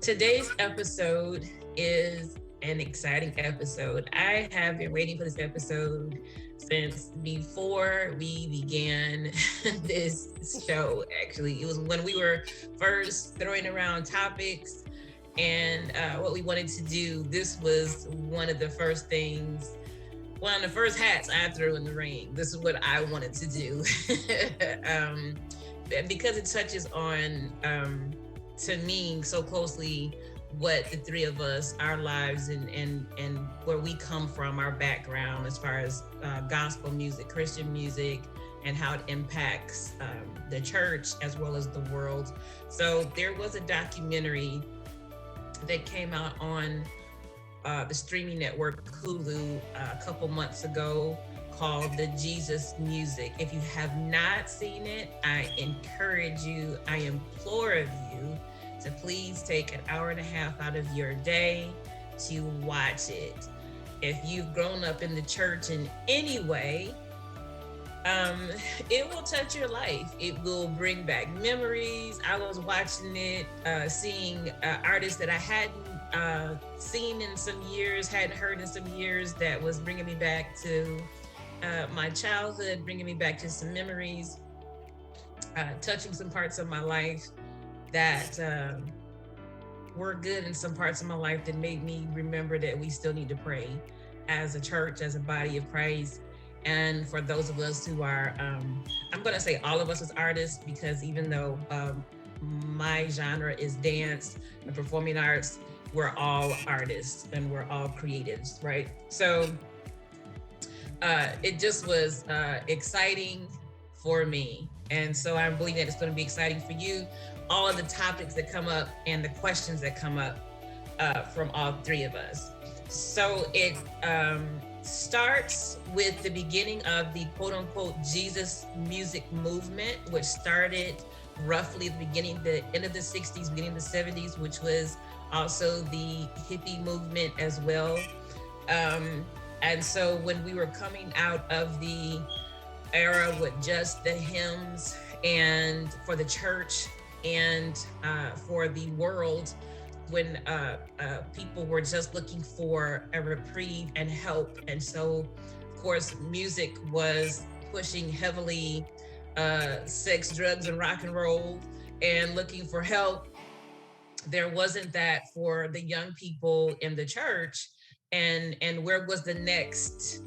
Today's episode is an exciting episode. I have been waiting for this episode since before we began this show. Actually, it was when we were first throwing around topics and what we wanted to do. This was one of the first things, one of the first hats I threw in the ring. This is what I wanted to do. Because it touches on, to me, so closely what the three of us, our lives and where we come from, our background as far as gospel music, Christian music, and how it impacts the church as well as the world. So there was a documentary that came out on the streaming network Hulu a couple months ago called The Jesus Music. If you have not seen it, I encourage you, I implore of you to please take an hour and a half out of your day to watch it. If you've grown up in the church in any way, it will touch your life. It will bring back memories. I was watching it, seeing artists that I hadn't seen in some years, hadn't heard in some years, that was bringing me back to my childhood, bringing me back to some memories, touching some parts of my life that were good, in some parts of my life that made me remember that we still need to pray as a church, as a body of Christ. And for those of us who are, I'm going to say all of us as artists, because even though my genre is dance and performing arts, we're all artists and we're all creatives, right? So it just was exciting for me. And so I'm believing that it's going to be exciting for you. All of the topics that come up and the questions that come up from all three of us. So it starts with the beginning of the quote unquote Jesus music movement, which started roughly the end of the 60s, beginning of the 70s, which was also the hippie movement as well. And so when we were coming out of the era with just the hymns, and for the church and for the world, when people were just looking for a reprieve and help. And so, of course, music was pushing heavily sex, drugs, and rock and roll, and looking for help. There wasn't that for the young people in the church. And where was the next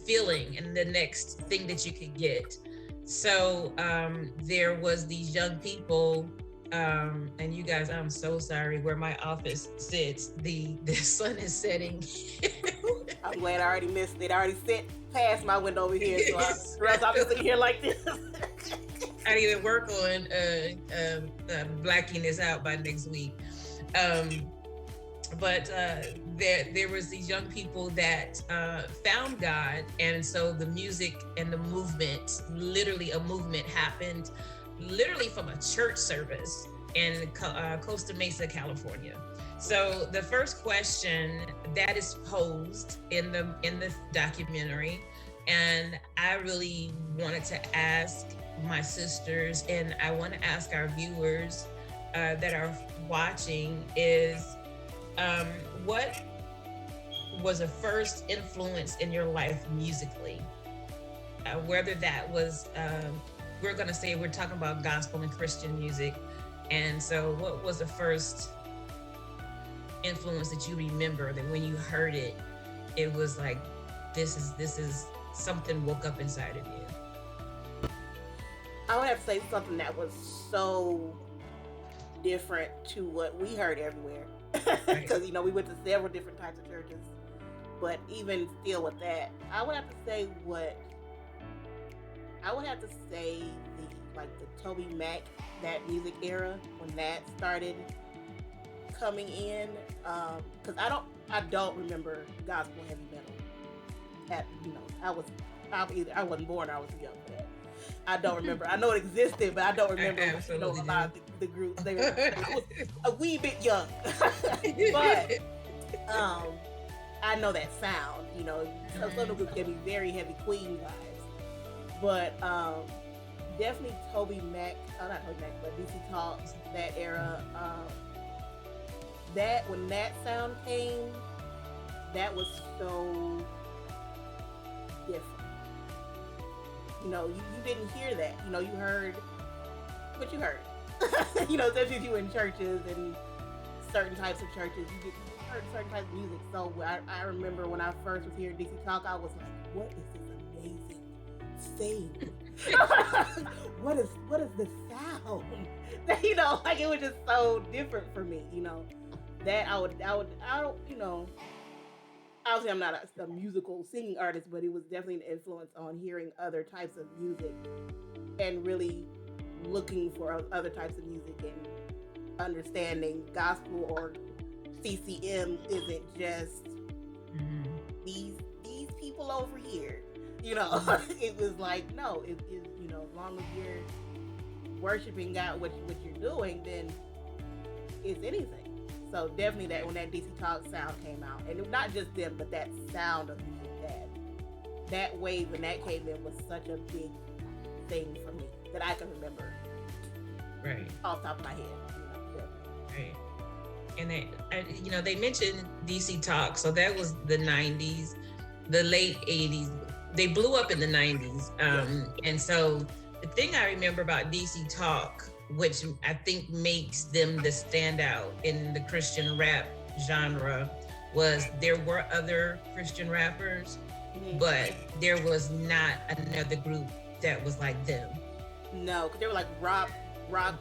feeling and the next thing that you could get? So there was these young people, and you guys, I'm so sorry where my office sits. The sun is setting. I'm glad I already missed it. I already sit past my window over here, so I'll be sitting here like this. I need to work on blacking this out by next week. But there was these young people that found God, and so the music and the movement, literally a movement happened, literally from a church service in Costa Mesa, California. So the first question that is posed in the documentary, and I really wanted to ask my sisters, and I want to ask our viewers that are watching, is what was a first influence in your life musically? Whether that was, we're going to say we're talking about gospel and Christian music. And so what was the first influence that you remember that when you heard it, it was like, this is something woke up inside of you? I would have to say something that was so different to what we heard everywhere. Because we went to several different types of churches, but even still with that, I would have to say the Toby Mac, that music era, when that started coming in, because I don't remember gospel heavy metal. I wasn't born, I was young for that. I don't remember. I know it existed, but I don't remember a lot of the groups. I was a wee bit young, but I know that sound. Some of the groups gave me very heavy Queen vibes, but definitely Toby Mac. Oh, not Toby Mac, but DC Talk. That era. That when that sound came, that was so different. You didn't hear that. You heard what you heard. Especially if you were in churches and certain types of churches, you heard certain types of music. So I remember when I first was hearing DC Talk, I was like, what is this amazing thing? what is this sound? Like it was just so different for me, that I don't, obviously I'm not a musical singing artist, but it was definitely an influence on hearing other types of music and really looking for other types of music and understanding gospel or CCM isn't just these people over here. It was like, no, it is, as long as you're worshiping God, what you're doing, then it's anything. So definitely that when that DC Talk sound came out, and not just them, but that sound of music, that wave when that came in was such a big thing for me that I can remember. Right. Off the top of my head. Right. And they mentioned DC Talk, so that was the 90s, the late 80s. They blew up in the 90s. And so the thing I remember about DC Talk, which I think makes them the standout in the Christian rap genre, was there were other Christian rappers, but there was not another group that was like them. No, because they were like rock. A lot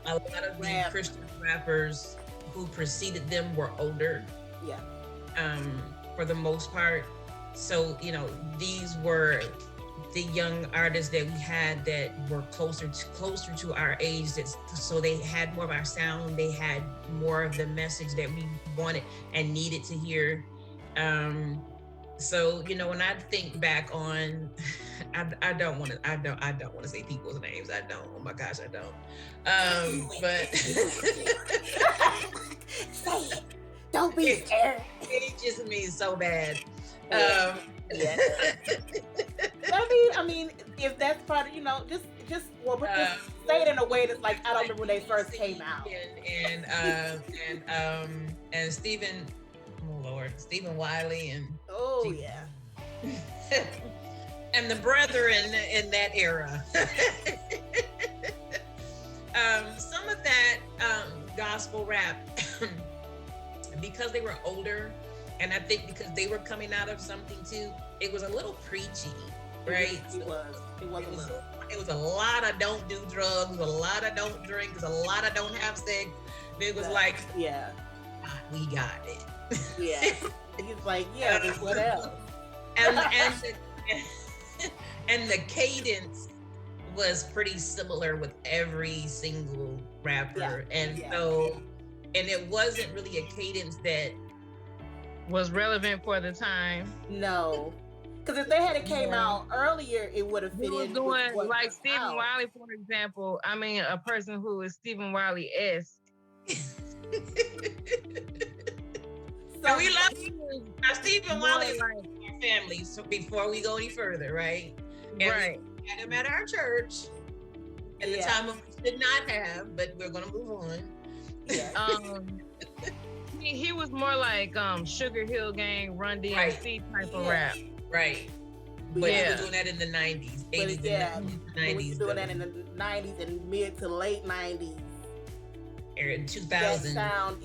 of the Christian rappers who preceded them were older. Yeah. For the most part. So, these were the young artists that we had that were closer to our age. So they had more of our sound. They had more of the message that we wanted and needed to hear. So, when I think back on, I don't want to say people's names. I don't. Oh my gosh, I don't. But say it. Don't be scared. It just means so bad. Yeah. I mean, if that's part of, just say it in a way that's like, I don't remember when they first came out. And Stephen, oh Lord, Stephen Wiley and and the brethren in that era. Some of that gospel rap, because they were older, and I think because they were coming out of something too, it was a little preachy, right? It was a lot of don't do drugs, a lot of don't drink, a lot of don't have sex. It was like, yeah, we got it. Yeah. He's like, yeah, but what else? And the cadence was pretty similar with every single rapper. So it wasn't really a cadence that was relevant for the time. No. Because if they had came out earlier, it would have fit in. Doing like Stephen Wiley, for example. I mean, a person who is Stephen Wiley-esque. So we love Stephen Wiley in our family. So before we go any further, right? And right. We had him at our church at the time of we did not have, but we're gonna move on. Yeah. He was more like Sugar Hill Gang, Run DMC type of rap. Right. But he was doing that in the 90s, 80s, and 90s. He was doing that in the 90s and mid to late 90s. In 2000. That sound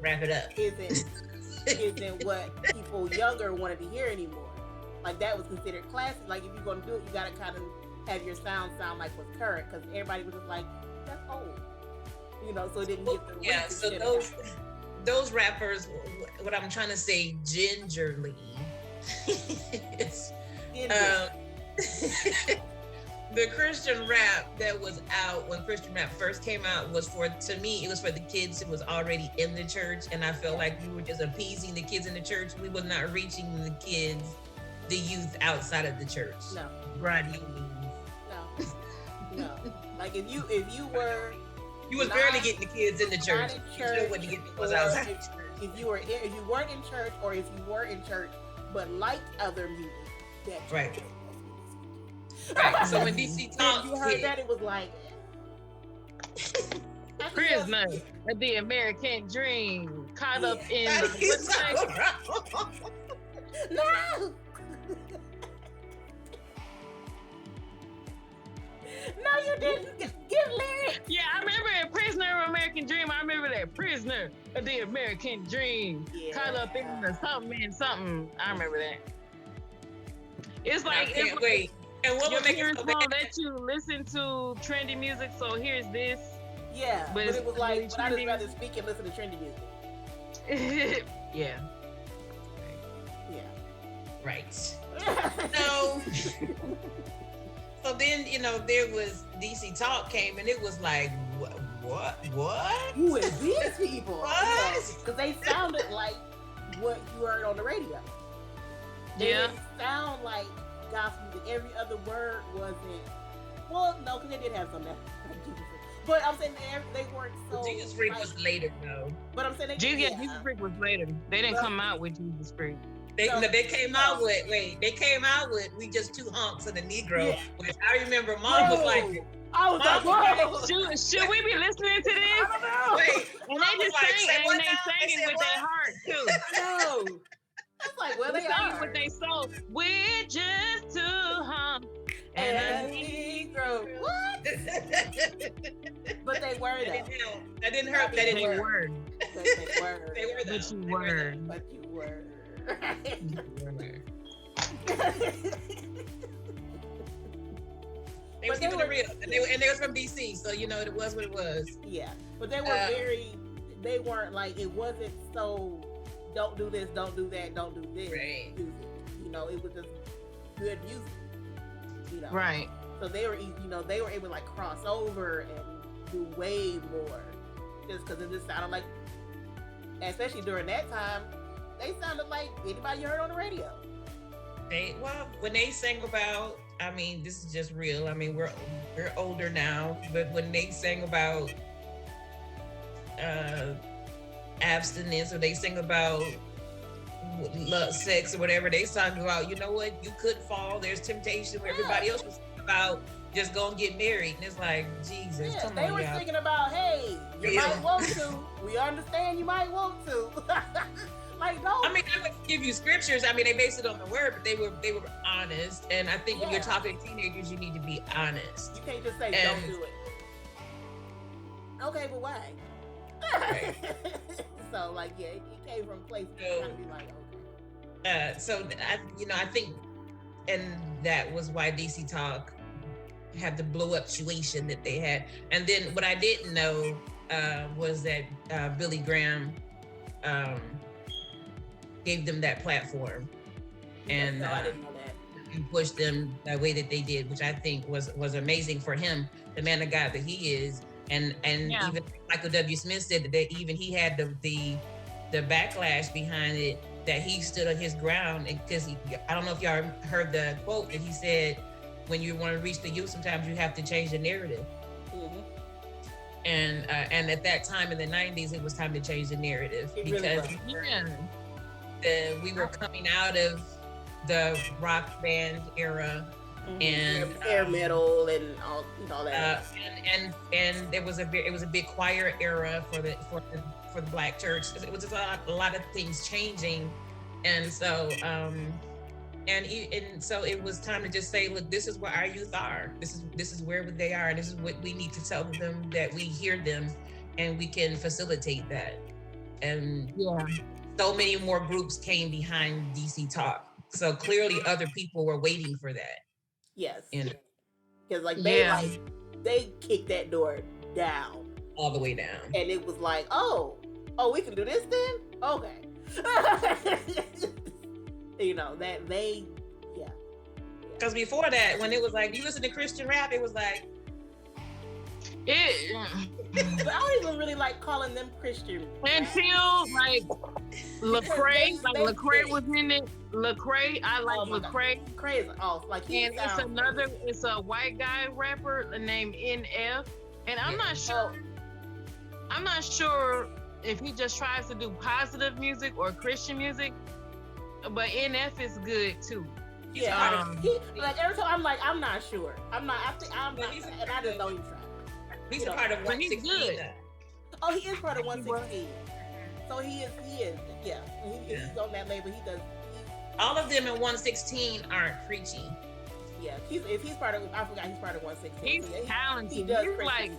wrap it up. Isn't what people younger wanted to hear anymore. Like that was considered classic. Like if you're gonna do it, you gotta kind of have your sound like what's current, because everybody was just like, that's old. So it didn't get the so those rappers, what I'm trying to say gingerly the Christian rap that was out when Christian rap first came out was for the kids who was already in the church, and I felt like we were just appeasing the kids in the church. We were not reaching the youth outside of the church. No. Right. No. Like if you were, you was barely getting the kids in the church. You still wouldn't get the ones outside. If you weren't in church, or if you were in church but liked other music, that's right. Right. So when DC Talk you heard hit, that, it was like Prisoner of the American Dream, caught up in that the is what's so that? wrong. no. No, you didn't. Get lyrics. Yeah, I remember it. Prisoner of American Dream. I remember that. Prisoner of the American Dream, caught up in the something. I remember that. It's like wait. And what your would make it parents so won't bad? let you listen to trendy music, so here's this. Yeah, but it was like, but I just rather speak and listen to trendy music. Yeah. Yeah. Right. So then, there was DC Talk came, and it was like, what? Who is these people? What? Because they sounded like what you heard on the radio. They didn't sound like gospel music. Every other word wasn't. Well, no, because they did have some that. But I'm saying they weren't so. Jesus Freak was later, though. But I'm saying Jesus Freak was later. They didn't come out with Jesus Freak. They came out with we just two hunks of the Negro. Yeah. Which I remember Mom was like, I was like, whoa. Should we be listening to this? I don't know. wait. And they just sang, and they sang it with their heart too. I know. It's like, well, they are. With their soul. We're just two hunks and a Negro. What? But they were though. That didn't hurt. That didn't hurt. But they were. They were though. But you were. But you were. They was keeping it real, and they was from DC, so it was what it was. Yeah, but they were they weren't like, it wasn't so, don't do this, don't do that, don't do this. Right. Music. It was just good music. Right. So they were, they were able to like cross over and do way more, just because it just sounded like, especially during that time, they sounded like anybody you heard on the radio. When they sang about, this is just real. We're older now, but when they sang about abstinence, or they sing about love, sex, or whatever, they sang about, you know what, you could fall. There's temptation, where everybody else was singing about just go and get married, and it's like, Jesus, come on, they were thinking about, hey, you might want to. We understand you might want to. Like, no. I would give you scriptures. They based it on the word, but they were honest. And I think when you're talking to teenagers, you need to be honest. You can't just say, don't do it. Okay, but why? Right. So, like, it came from a place to kind of be like, okay. So, I think, and that was why DC Talk had the blow up situation that they had. And then what I didn't know was that Billy Graham gave them that platform, and I didn't know that. And pushed them the way that they did, which I think was amazing for him, the man of God that he is. And even Michael W. Smith said that even he had the backlash behind it, that he stood on his ground, because I don't know if y'all heard the quote that he said, when you want to reach the youth, sometimes you have to change the narrative. Mm-hmm. And at that time in the 90s, it was time to change the narrative, because we were coming out of the rock band era, and air metal and all that. And there was it was a big choir era for the Black church. It was just a lot of things changing, and so and so it was time to just say, look, this is where our youth are. This is where they are, and this is what we need to tell them, that we hear them, and we can facilitate that. And so many more groups came behind DC Talk. So clearly other people were waiting for that. Yes. Because they kicked that door down. All the way down. And it was like, oh, we can do this then? Okay. That they, Because before that, when it was like, you listen to Christian rap, it was like, but I don't even really like calling them Christian until like Lecrae, Lecrae was in it. Lecrae, I like Lecrae. Lecrae is off. Like, it's a white guy rapper named NF, and I'm not sure. I'm not sure if he just tries to do positive music or Christian music, but NF is good too. Yeah, like every time I'm like, I'm not sure. I'm not. I think I'm But not, and I just know he's trying. He's a part of but he's 116. good. Oh, he is part of 116. So he is. Yeah, he's on that label. He does. All of them in 116 aren't preachy. Yeah, if he's part of, I forgot he's part of 116. He's talented. He does he's like,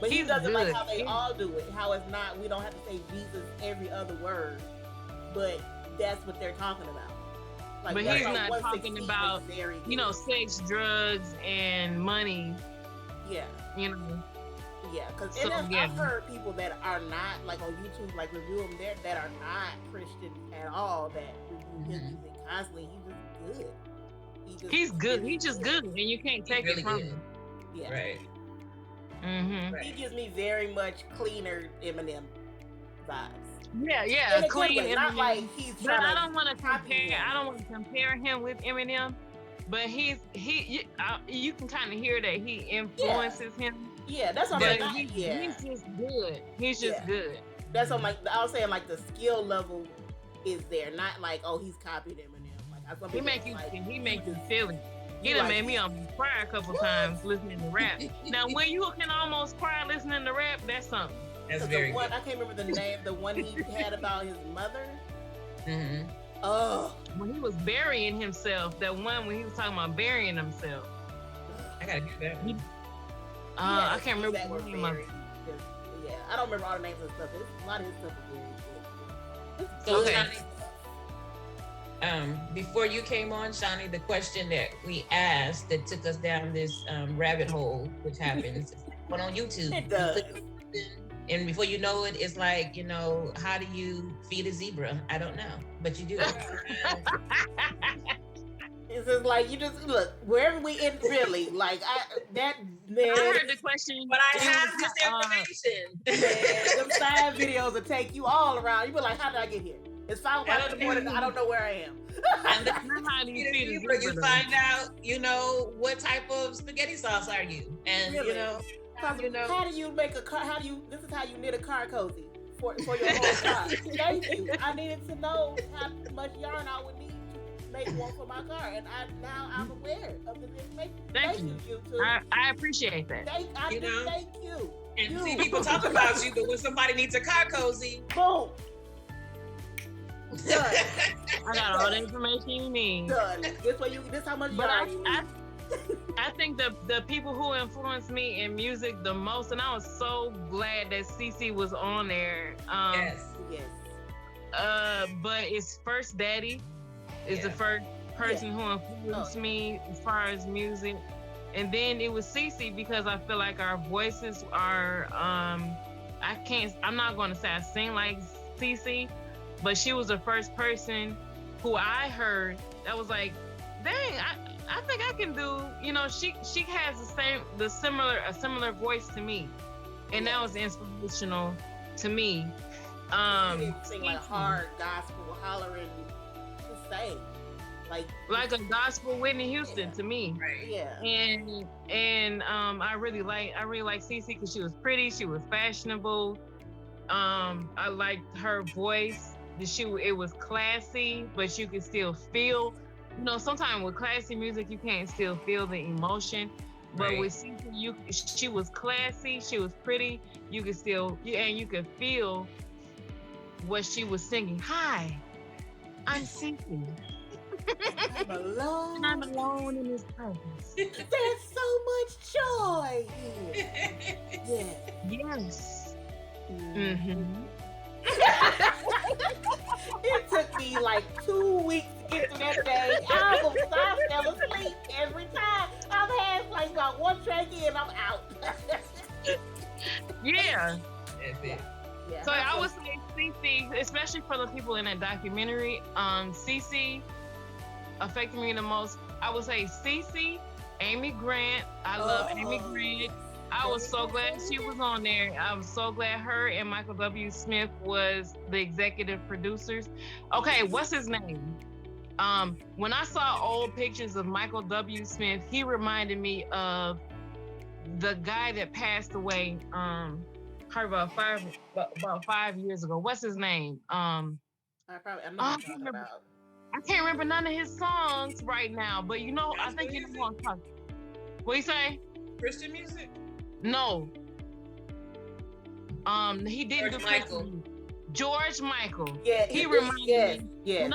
but he does it like good. how they all do it. How it's not. We don't have to say Jesus every other word, but that's what they're talking about. Like, but he's not talking about, sex, drugs, and money. Yeah. Yeah, because I've heard people that are not, like on YouTube, like review him there, that are not Christian at all, that review his music constantly. He's good. He's just good, and you can't take it from him. Yeah. Right. Mm-hmm. He gives me very much cleaner Eminem vibes. Yeah, clean. Not like he's but I don't want to compare. I don't want to compare him with Eminem, but you can kind of hear that he influences him. Yeah, that's what I'm saying. He's just good. He's just good. That's what I was saying. Like the skill level is there, not like he's copied Eminem. Like he make you feel it. He done made me almost cry a couple times listening to rap. Now, when you can almost cry listening to rap, that's something. That's very good. I can't remember the name. The one he had about his mother. Mm-hmm. Oh, when he was burying himself. That one when he was talking about burying himself. I gotta do that. I can't remember the name of it. Yeah, I don't remember all the names and stuff. A lot of his stuff is So, really good. Shawnee, before you came on, Shawnee, the question that we asked that took us down this rabbit hole, which happens, went on YouTube. It does. And before you know it, it's like, how do you feed a zebra? I don't know, but you do. It's just like, you just look wherever we end, really. Like I heard the question, but I have this information. Them side videos will take you all around. You be like, how did I get here? It's 5 o'clock in the morning. I don't know where I am. And then you find out, what type of spaghetti sauce are you, and really? How do you make this is how you knit a car cozy for your whole car. Thank you. I needed to know how much yarn I would need to make one for my car, and I'm aware of this information. Thank you, YouTube. I appreciate that. Thank you. And see, people talk about you, but when somebody needs a car cozy, boom. Done. I got all the information you need. Done. This how much yarn you need. I think the people who influenced me in music the most, and I was so glad that CeCe was on there. Yes. But it's First Daddy is the first person who influenced me as far as music, and then it was CeCe because I feel like our voices are. I'm not going to say I sing like CeCe, but she was the first person who I heard that was like, dang, I think I can do, she has a similar voice to me. And that was inspirational to me. She didn't sing like hard gospel hollering to say. Like a gospel Whitney Houston to me. Right. Yeah. And I really like CeCe because she was pretty, she was fashionable. I liked her voice. It was classy, but you could still feel. Sometimes with classy music, you can't still feel the emotion. But with CeCe, she was classy, she was pretty. You could still, and you could feel what she was singing. Hi, I'm CeCe. I'm alone in this purpose. There's so much joy here. Yes. Mm-hmm. It took me like 2 weeks to get to that day. I fell asleep every time. I've had like about one track in, I'm out. Yeah. That's it. Yeah. So I would say CeCe, especially for the people in that documentary, CeCe affected me the most. I would say CeCe, Amy Grant. I love Amy Grant. I was so glad she was on there. I was so glad her and Michael W. Smith was the executive producers. Okay, what's his name? When I saw old pictures of Michael W. Smith, he reminded me of the guy that passed away about 5 years ago. What's his name? I'm not talking about. I can't remember none of his songs right now, but you know, I think you know what I'm talking. What you say? Christian music? No. He didn't George do Michael. Christian music. George Michael. Yeah, He reminded me. Yes. When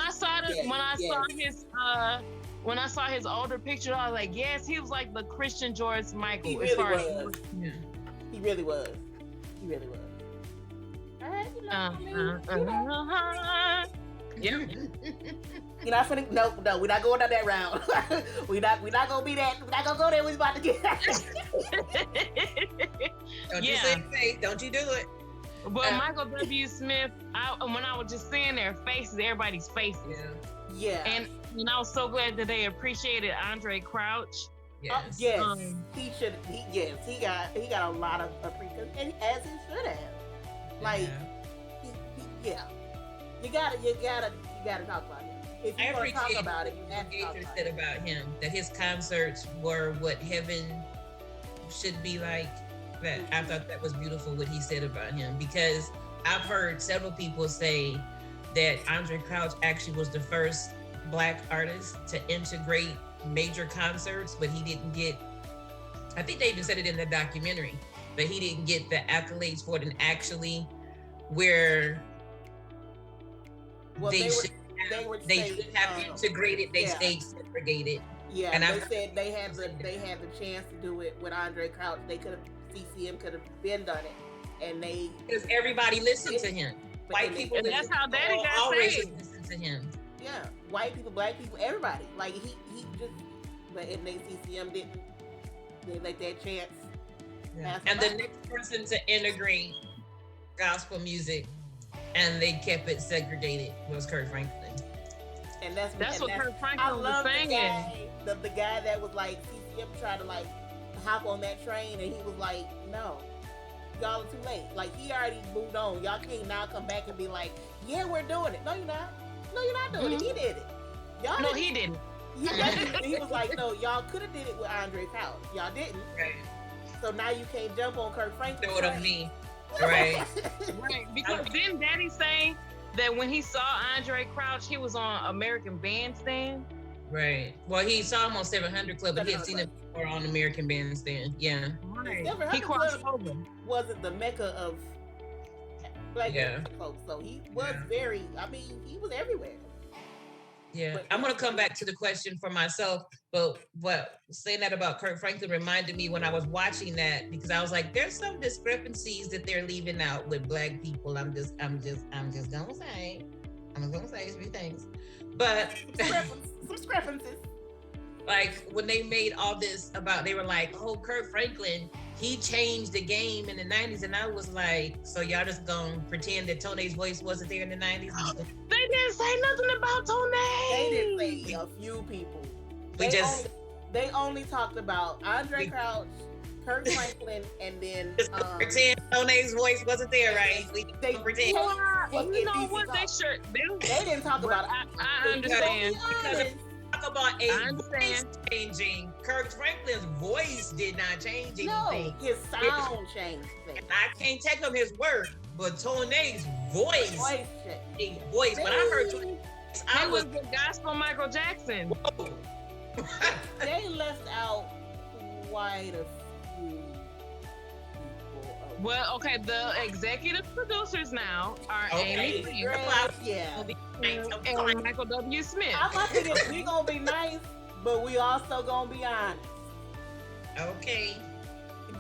I saw his older picture, I was like, yes, he was like the Christian George Michael. He as really far as was. Yeah. He really was. He really was. All right, you know, Yeah. You're not finna. No, we're not going down that route. we're not gonna be that. We're not gonna go there. We're about to get. Don't you say faith. Don't you do it. But Michael W. Smith, when I was just seeing their faces, everybody's faces. Yeah. And I was so glad that they appreciated Andre Crouch. Yes. Yes. He should. He got a lot of appreciation, as he should have. Like, yeah. You gotta talk about it. If you want to talk about it, you have to talk about said it. about him that his concerts were what heaven should be like. That I thought that was beautiful what he said about him, because I've heard several people say that Andre Crouch actually was the first Black artist to integrate major concerts, but he didn't get, I think they even said it in the documentary, but he didn't get the accolades for it, and actually where they should have integrated, they stayed segregated. Yeah, and they said they had the chance to do it with Andre Crouch. They could have, CCM could have been done it, and they, because everybody listened to him. White people, and that's how Daddy got saved. Listen to him. Yeah, white people, Black people, everybody. Like he just, but and they CCM didn't. They let that chance. Yeah. And the next person to integrate gospel music, and they kept it segregated, was Kirk Franklin. And that's what Kirk Franklin was saying. The guy that was like, CCM tried to like hop on that train, and he was like, no, y'all are too late. Like, he already moved on. Y'all can't now come back and be like, yeah, we're doing it. No, you're not. No, you're not doing it. He did it. Y'all no, he didn't. He was like, no, y'all could have did it with Andre Crouch. Y'all didn't. Right. So now you can't jump on Kirk Franklin. Know what I mean? Right. Right. Because didn't Daddy say that when he saw Andre Crouch, he was on American Bandstand? Right. Well, he saw him on 700 Club, but he had seen him before on American Bandstand. Yeah. Right. He crossed over. Wasn't the mecca of Black folks, so he was very. I mean, he was everywhere. Yeah, but I'm gonna come back to the question for myself, but what saying that about Kirk Franklin reminded me when I was watching that, because I was like, there's some discrepancies that they're leaving out with Black people. I'm just gonna say a few things, but some discrepancies. Like when they made all this about, they were like, oh, Kirk Franklin, he changed the game in the 90s. And I was like, so y'all just gonna pretend that Tone's voice wasn't there in the 90s? They didn't say nothing about Tone. They didn't say a few people. They only talked about Andre Crouch, Kirk Franklin, and then pretend Tone's voice wasn't there, right? They pretend. You know what? They didn't talk about it. I understand. Talk about a voice changing. Kirk Franklin's voice did not change anything. No, his sound changed things. And I can't take him his word, but Tone's voice. When I heard Tone, I was the gospel Michael Jackson. Whoa. They left out quite a few people. Well, okay, the executive producers now are Amy and Michael W. Smith. I'm not thinking we gonna be nice, but we also gonna be honest. Okay.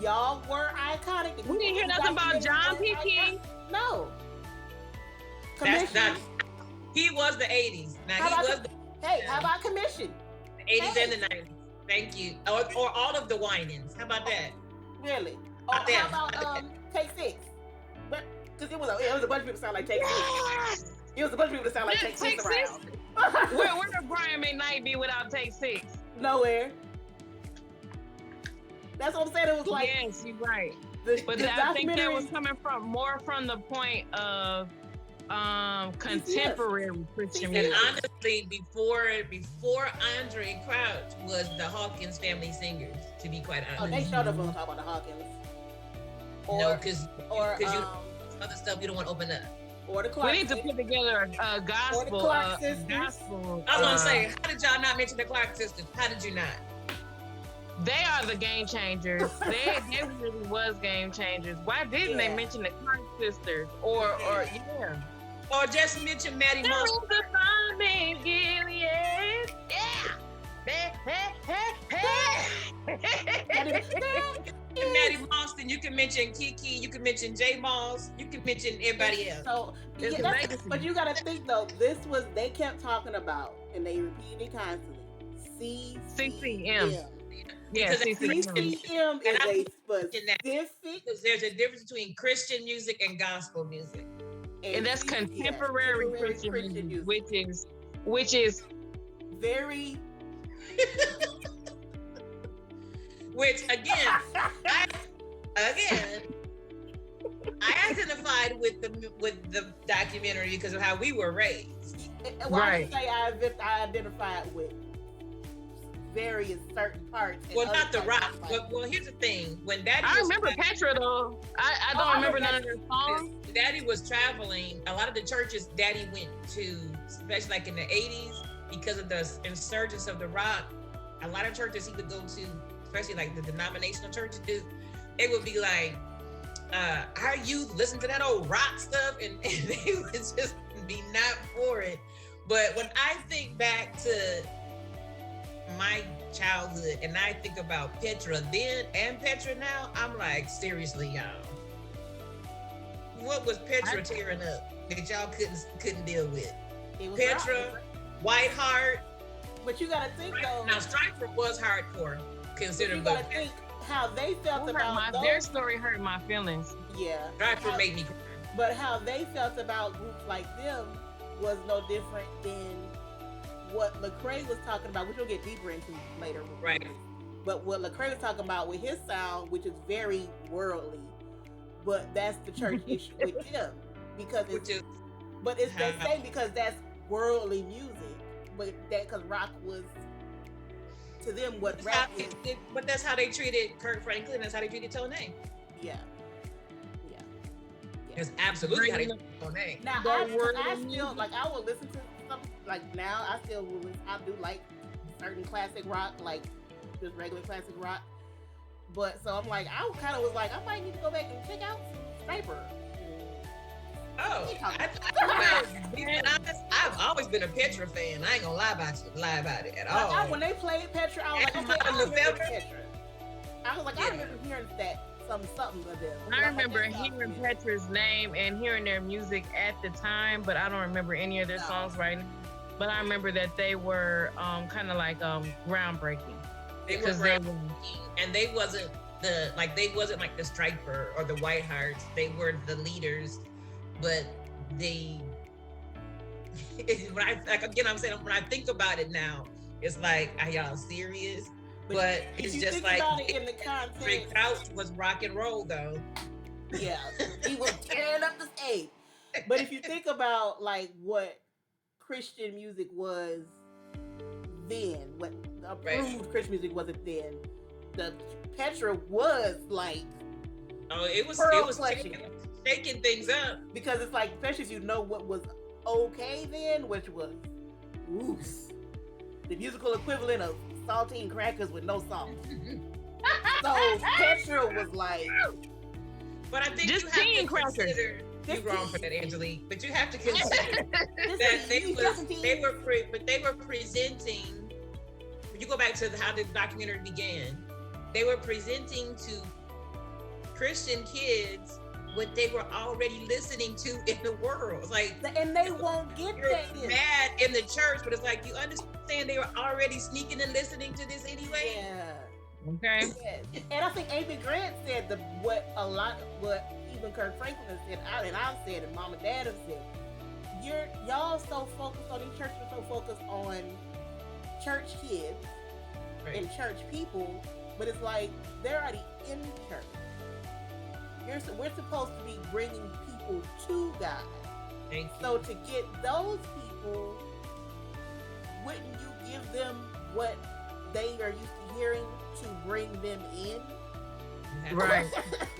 Y'all were iconic. We didn't hear nothing about John P. King. No. That's not. He was the 80s. Now how about Commission? The 80s and the 90s. Thank you. Or all of the Winans. How about that? Really? Or how about Take Six? Because it was a bunch of people sound like Take Six. It was a bunch of people that sound like Take Six around. Where would Brian McKnight be without Take Six? Nowhere. That's what I'm saying. It was like, yes, you're right. But I think that was coming more from the point of contemporary Christian music. And honestly, before Andre Crouch was the Hawkins Family Singers, to be quite honest. Oh, they showed up on talk about the Hawkins. No, because you other stuff you don't want to open up. Or the Clark We need to put together a gospel. Clark sisters. Gospel. I was gonna say, how did y'all not mention the Clark sisters? How did you not? They are the game changers. They really was game changers. Why didn't they mention the Clark sisters? Or yeah. Or just mention Maddie Moss. Maddie Boston, you can mention Kiki, you can mention J Moss, you can mention everybody else. So, but you gotta think though, they kept talking about, and they repeated it constantly. CCM. Yeah, CCM is a specific. Because there's a difference between Christian music and gospel music. And that's contemporary Christian music, which is very. Which again, I identified with the documentary because of how we were raised. Well, right. I identified with various certain parts. Well, not the rock, but here's the thing: when Daddy, I remember Petra though. I don't remember none of their songs. Daddy was traveling. A lot of the churches Daddy went to, especially like in the '80s, because of the insurgence of the rock. A lot of churches he would go to, especially like the denominational churches, it would be like, our youth listen to that old rock stuff, and they would just be not for it. But when I think back to my childhood and I think about Petra then and Petra now, I'm like, seriously, y'all, what was Petra tearing up that y'all couldn't deal with? Petra, White Heart. But you gotta think though. Now Striper was hardcore, considered. You gotta think how they felt about their story hurt my feelings. Yeah. Striper made me cry. But how they felt about groups like them was no different than what Lecrae was talking about, which we'll get deeper into later. Right. But what Lecrae was talking about with his sound, which is very worldly, but that's the church issue with him because it's the same because that's worldly music. But that because rock was to them what rap is. But that's how they treated Kirk Franklin. That's how they treated Tone. Yeah. That's absolutely how they treated Tone. Now I still like I will listen to something like now. I still will. I do like certain classic rock, like just regular classic rock. But so I'm like, I kind of was like, I might need to go back and check out some Sniper. Oh, being honest, I've always been a Petra fan. I ain't gonna lie about it at all. When they played Petra, I was like, okay, I remember Petra. I was like, I remember hearing that something of them. I remember hearing Petra's name and hearing their music at the time, but I don't remember any of their songs right now. But I remember that they were kind of like groundbreaking. They were groundbreaking, and they wasn't like the Striper or the White Hearts. They were the leaders. But I'm saying when I think about it now, it's like, are y'all serious? But it's just like in the context, Couch was rock and roll though. Yeah, he was tearing up the stage. But if you think about like what Christian music was then, what approved Christian music wasn't then, the Petra was like, it was shaking things up because it's like, especially if you know what was okay then, which was the musical equivalent of saltine crackers with no salt. So Petra was like, but I think you have to consider. You're wrong for that, Angelique. But you have to consider that they were presenting. When you go back to how the documentary began, they were presenting to Christian kids what they were already listening to in the world. It's like, and they won't get that. Mad in the church, but it's like, you understand they were already sneaking and listening to this anyway. Yeah. Okay. Yeah. And I think Amy Grant said what even Kirk Franklin said, and I've said, and Mom and Dad have said, y'all so focused on these churches, so focused on church kids and church people, but it's like they're already in church. We're supposed to be bringing people to God. So to get those people, wouldn't you give them what they are used to hearing to bring them in? Right.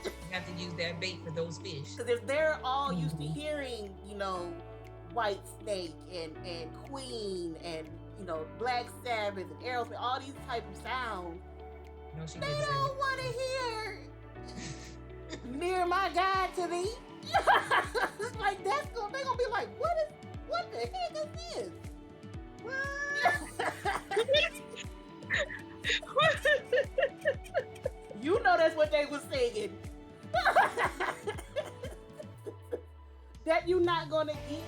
You have to use that bait for those fish. Because if they're all used to hearing, White Snake and Queen and Black Sabbath and Aerosmith, all these type of sounds, they don't want to hear "Near My God to Thee." Like they're gonna be like, what the heck is this? That's what they was singing. That you not gonna get.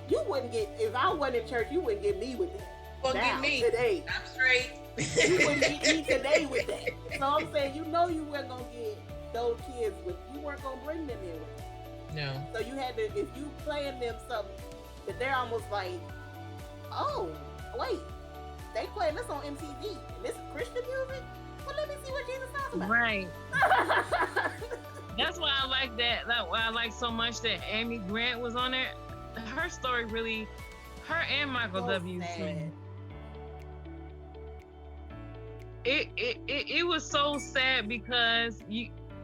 You wouldn't get, if I wasn't in church, you wouldn't get me with that. Well, get me today. I'm straight. You wouldn't get me today with that. So I'm saying, you weren't gonna get those kids with. You weren't gonna bring them in with that. No. So you had to, if you playing them something that they're almost like, oh, wait, they playing this on MTV and this is Christian music? Well, let me see what Jesus talking about. Right. That's why I like that. That's why I like so much that Amy Grant was on there. Her story really, her and Michael W. Sad. It was so sad because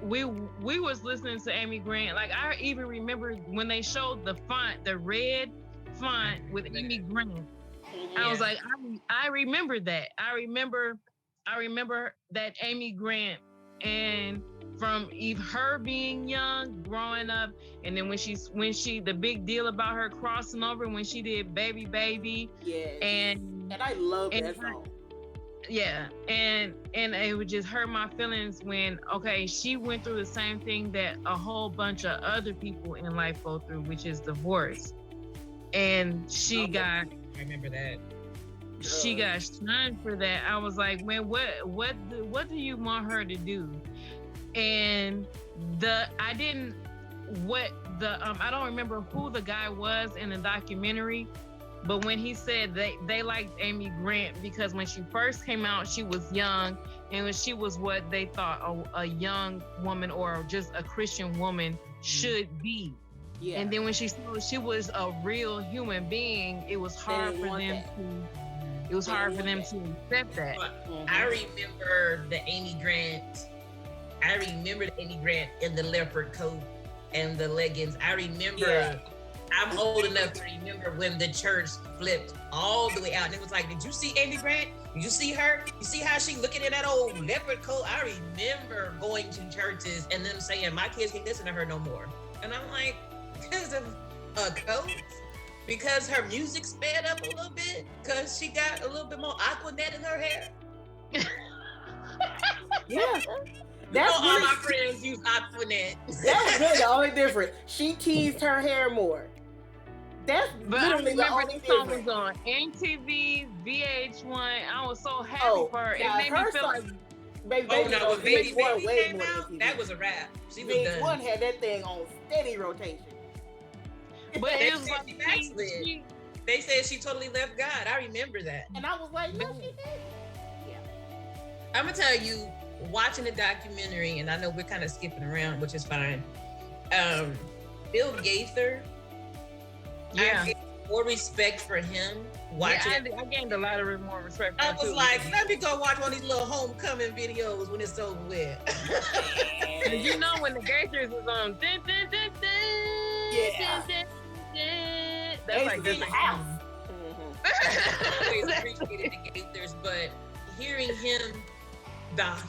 we was listening to Amy Grant. Like I even remember when they showed the font, the red font with Amy Grant. Mm-hmm. I was like, I remember that. I remember that Amy Grant, and from her being young, growing up, and then when she the big deal about her crossing over when she did Baby Baby. Yeah. And I love that song. Yeah, and it would just hurt my feelings when, she went through the same thing that a whole bunch of other people in life go through, which is divorce. And I remember that. She got shunned for that. I was like, man, what do you want her to do? And I don't remember who the guy was in the documentary, but when he said they liked Amy Grant because when she first came out, she was young, and she was what they thought a young woman or just a Christian woman should be. Yeah. And then when she was a real human being, it was hard for them to accept that. I remember the Amy Grant in the leopard coat and the leggings. I remember, I'm old enough to remember when the church flipped all the way out. And it was like, did you see Amy Grant? Did you see her? You see how she looking in that old leopard coat? I remember going to churches and them saying, my kids can't listen to her no more. And I'm like, because of a coat? Because her music sped up a little bit? Because she got a little bit more Aquanet in her hair? Yeah. That's all my friends use Aquanet. That's really the only difference. She teased her hair more. That's literally the only difference. Song was on MTV, VH1. I was so happy for her. Yeah, it made me feel like Baby when Baby came out, MTV. that was a wrap. She was VH1 done. had that thing on steady rotation. But they it was like they said she totally left God. I remember that. And I was like, no, she did. Yeah. I'm gonna tell you, watching the documentary, and I know we're kind of skipping around, which is fine. Bill Gaither, I had more respect for him watching. I gained a lot of more respect for him. I was like, let me go watch one of these little homecoming videos when it's over with. You know when the Gaithers was on, dun, dun, dun, dun, yeah. Dun, dun, dun, that's like this house. I always appreciated the Gaithers, but hearing him,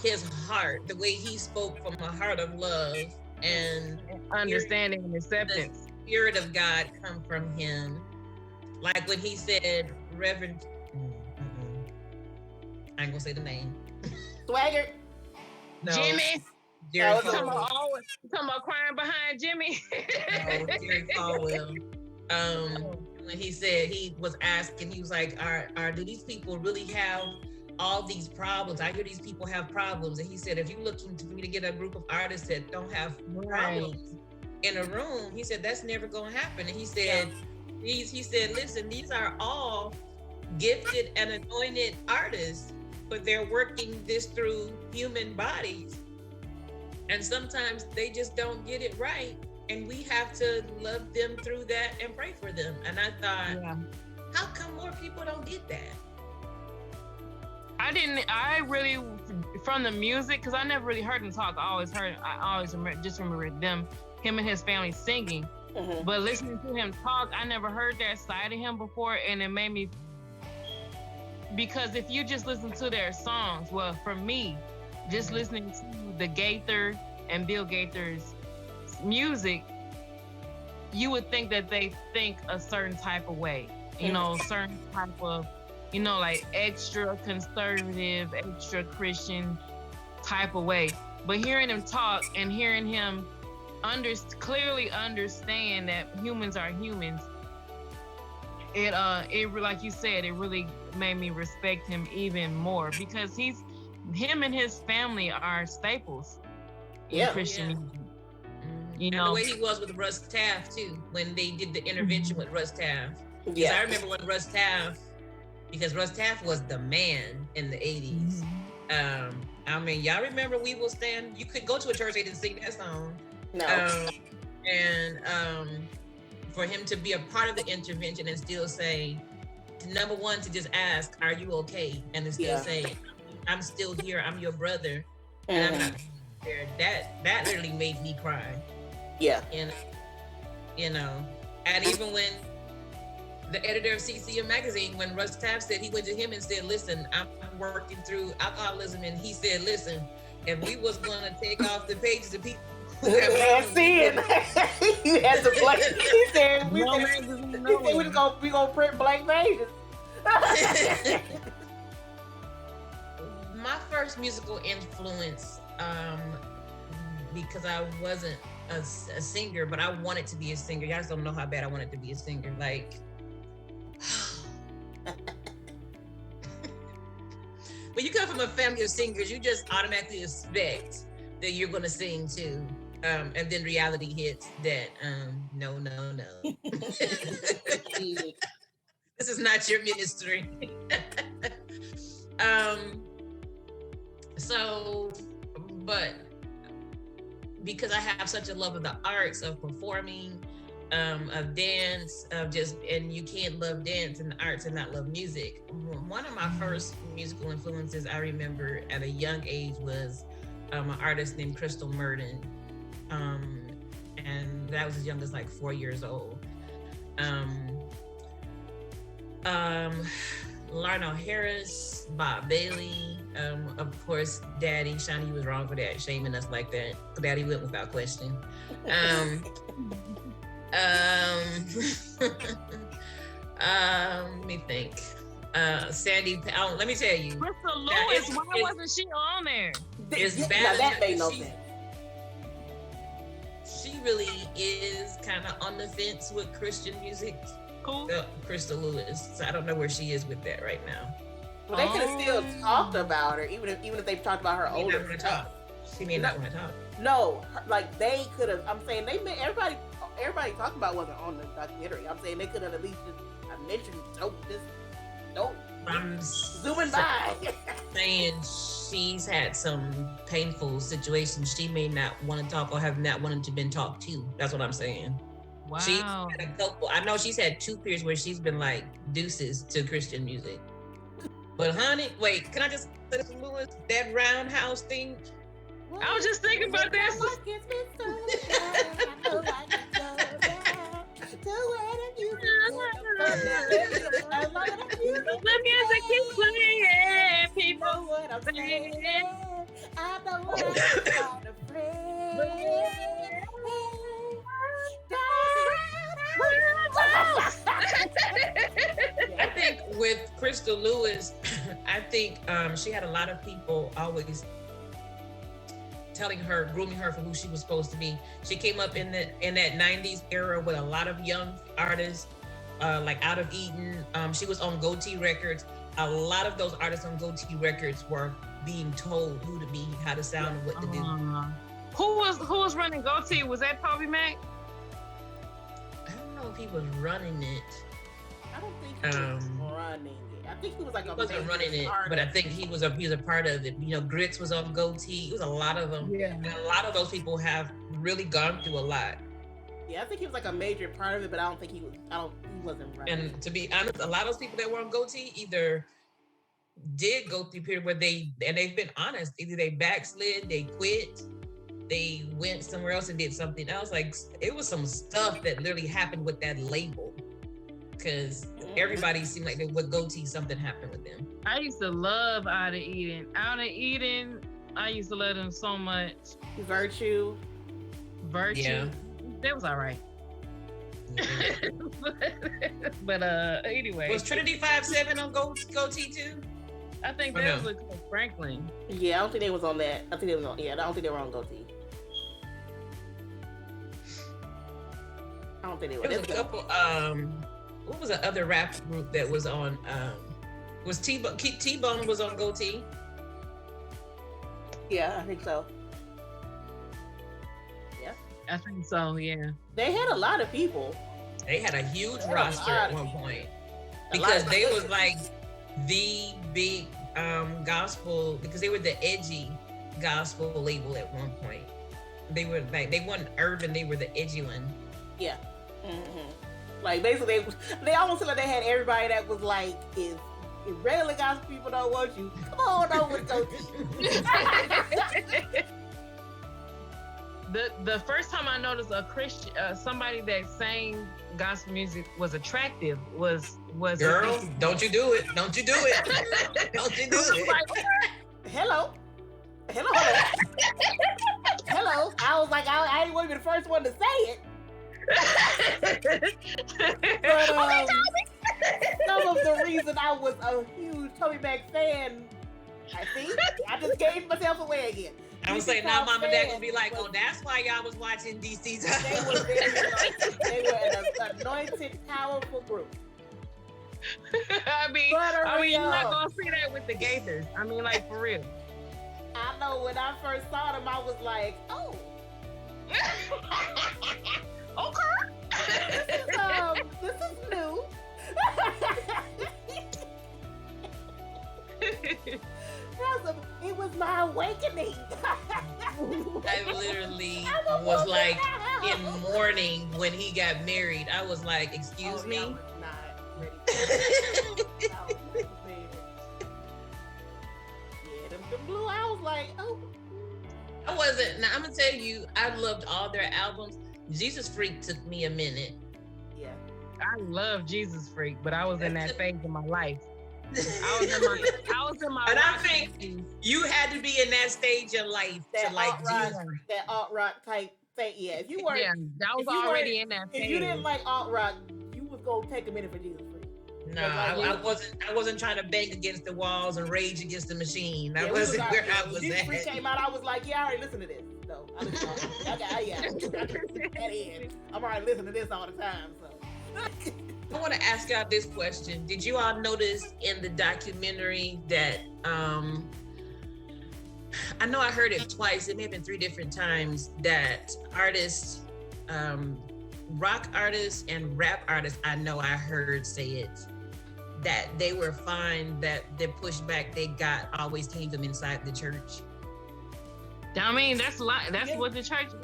his heart, the way he spoke from a heart of love and understanding and acceptance, the Spirit of God come from him. Like when he said, Reverend, I ain't gonna say the name. Swagger. No. Jimmy. Jerry talking about crying behind Jimmy. No, Jerry Falwell. When he said, he was asking, he was like, do these people really have all these problems? I hear these people have problems. And he said, if you're looking for me to get a group of artists that don't have problems in a room, he said, that's never gonna happen. And he said, he said, listen, these are all gifted and anointed artists, but they're working this through human bodies. And sometimes they just don't get it right. And we have to love them through that and pray for them. And I thought, how come more people don't get that? I really, from the music, because I never really heard him talk. I always remember him and his family singing. Mm-hmm. But listening to him talk, I never heard that side of him before, and it made me, because if you just listen to their songs, well, for me, just listening to the Gaither and Bill Gaither's music, you would think that they think a certain type of way, certain type of, like extra conservative, extra Christian type of way. But hearing him talk and hearing him clearly understand that humans are humans, it like you said, it really made me respect him even more, because him and his family are staples in Christian music. And the way he was with Russ Taff too, when they did the intervention with Russ Taff. Yeah, I remember when Russ Taff was the man in the 80s. I mean, y'all remember We Will Stand? You could go to a church, they didn't sing that song. No. For him to be a part of the intervention and still say, number one, to just ask, are you okay? And to still say, I'm still here, I'm your brother. And I'm not there. That literally made me cry. Yeah. And, and even when the editor of CCM magazine, when Russ Taff said, he went to him and said, listen, I'm working through alcoholism. And he said, listen, if we was going to take off the pages of people who have seeing you had to play. He said, we gonna print blank pages. My first musical influence, because I wasn't a singer, but I wanted to be a singer. Y'all just don't know how bad I wanted to be a singer. Like, when you come from a family of singers, you just automatically expect that you're going to sing too. And then reality hits that, no. This is not your ministry. But because I have such a love of the arts, of performing, of dance, and you can't love dance and the arts and not love music. One of my first musical influences I remember at a young age was an artist named Crystal Murden. And that was as young as like 4 years old. Larnell Harris, Bob Bailey, of course, Daddy. Shani was wrong for that, shaming us like that. Daddy went without question. Let me think. Sandy, let me tell you. Crystal Lewis, why wasn't she on there? It's bad. That made no sense. She really is kind of on the fence with Christian music. Cool. Crystal Lewis. So I don't know where she is with that right now. Well, they could have still talked about her, even if they've talked about her older stuff. She may not want to talk. No, like they could have. I'm saying they made everybody talking about wasn't on the documentary. I'm saying they could have at least just mentioned don't. I'm zooming by. Saying she's had some painful situations. She may not want to talk or have not wanted to been talked to. That's what I'm saying. Wow. She's had a couple. I know she's had 2 periods where she's been like deuces to Christian music. But honey, wait, can I just say this, Lewis? That roundhouse thing. I was just thinking about that. The music keeps playing, people. What I'm saying. I know what I'm I think with Crystal Lewis, I think she had a lot of people always telling her, grooming her for who she was supposed to be. She came up in that 90s era with a lot of young artists, like Out of Eden. She was on Goatee Records. A lot of those artists on Goatee Records were being told who to be, how to sound, and what to do. Who was running Goatee? Was that Toby Mac? I don't know if he was running it. I don't think he was running it. I think he was like he wasn't running it, but I think he was a part of it. You know, Grits was on Goatee. It was a lot of them. Yeah. And a lot of those people have really gone through a lot. Yeah, I think he was like a major part of it, but I don't think he wasn't running. And to be honest, a lot of those people that were on Goatee either did go through a period where they've been honest, either they backslid, they quit, they went somewhere else and did something else. Like, it was some stuff that literally happened with that label, because everybody seemed like they would go to something happened with them. I used to love Out of Eden. Out of Eden, I used to love them so much. Virtue. Yeah. That was all right. but anyway. Was Trinity 5-7 on Go T2? I think that was with Kirk Franklin. Yeah, I don't think they was on that. I think they was on. Yeah, I don't think they were on Go T. I don't think they were. There was a couple. What was the other rap group that was on? Was T-Bone was on Go T? Yeah, I think so. Yeah, I think so. Yeah. They had a lot of people. They had a huge roster at one point, because they was like the big gospel, because they were the edgy gospel label at one point. They were like, they weren't urban, they were the edgy one. Yeah. Mm-hmm. Like, basically, they almost feel like they had everybody that was like, if regular gospel people don't want you, come on over to Go T. The first time I noticed a Christian, somebody that sang gospel music was attractive was girl, don't you do it. Don't you do it. Don't you do it. Hello. Hello. Hello. I was like, I didn't want to be the first one to say it. But some of the reason I was a huge Toby Mac fan, I think, I just gave myself away again. I was saying, now Mom and Dad would be like, oh, that's why y'all was watching DC. They were an anointed, powerful group. I mean, you're not gonna see that with the Gators. I mean, like, for real. I know, when I first saw them, I was like, oh. Okay. This is new. It was my awakening. I literally was like in mourning when he got married. I was like, excuse me? I was not ready for them blue, I was like, oh. I wasn't. Now, I'm going to tell you, I loved all their albums. Jesus Freak took me a minute. Yeah. I love Jesus Freak, but I was in that phase of my life. I was in my But I think you had to be in that stage of life to like that alt rock type thing. Yeah, if you weren't, that was already in that phase. If you didn't like alt rock, you was gonna take a minute for Jesus Freak. No, I wasn't trying to bang against the walls and rage against the machine. That wasn't where I was Jesus at. Freak came out, I was like, yeah, I already listened to this. So I'm already listening to this all the time. So. I want to ask y'all this question. Did you all notice in the documentary that, I know I heard it twice, it may have been 3 different times, that artists, rock artists and rap artists, I know I heard say it, that they were fine, that the pushback they got always came from inside the church. I mean, that's what the church is.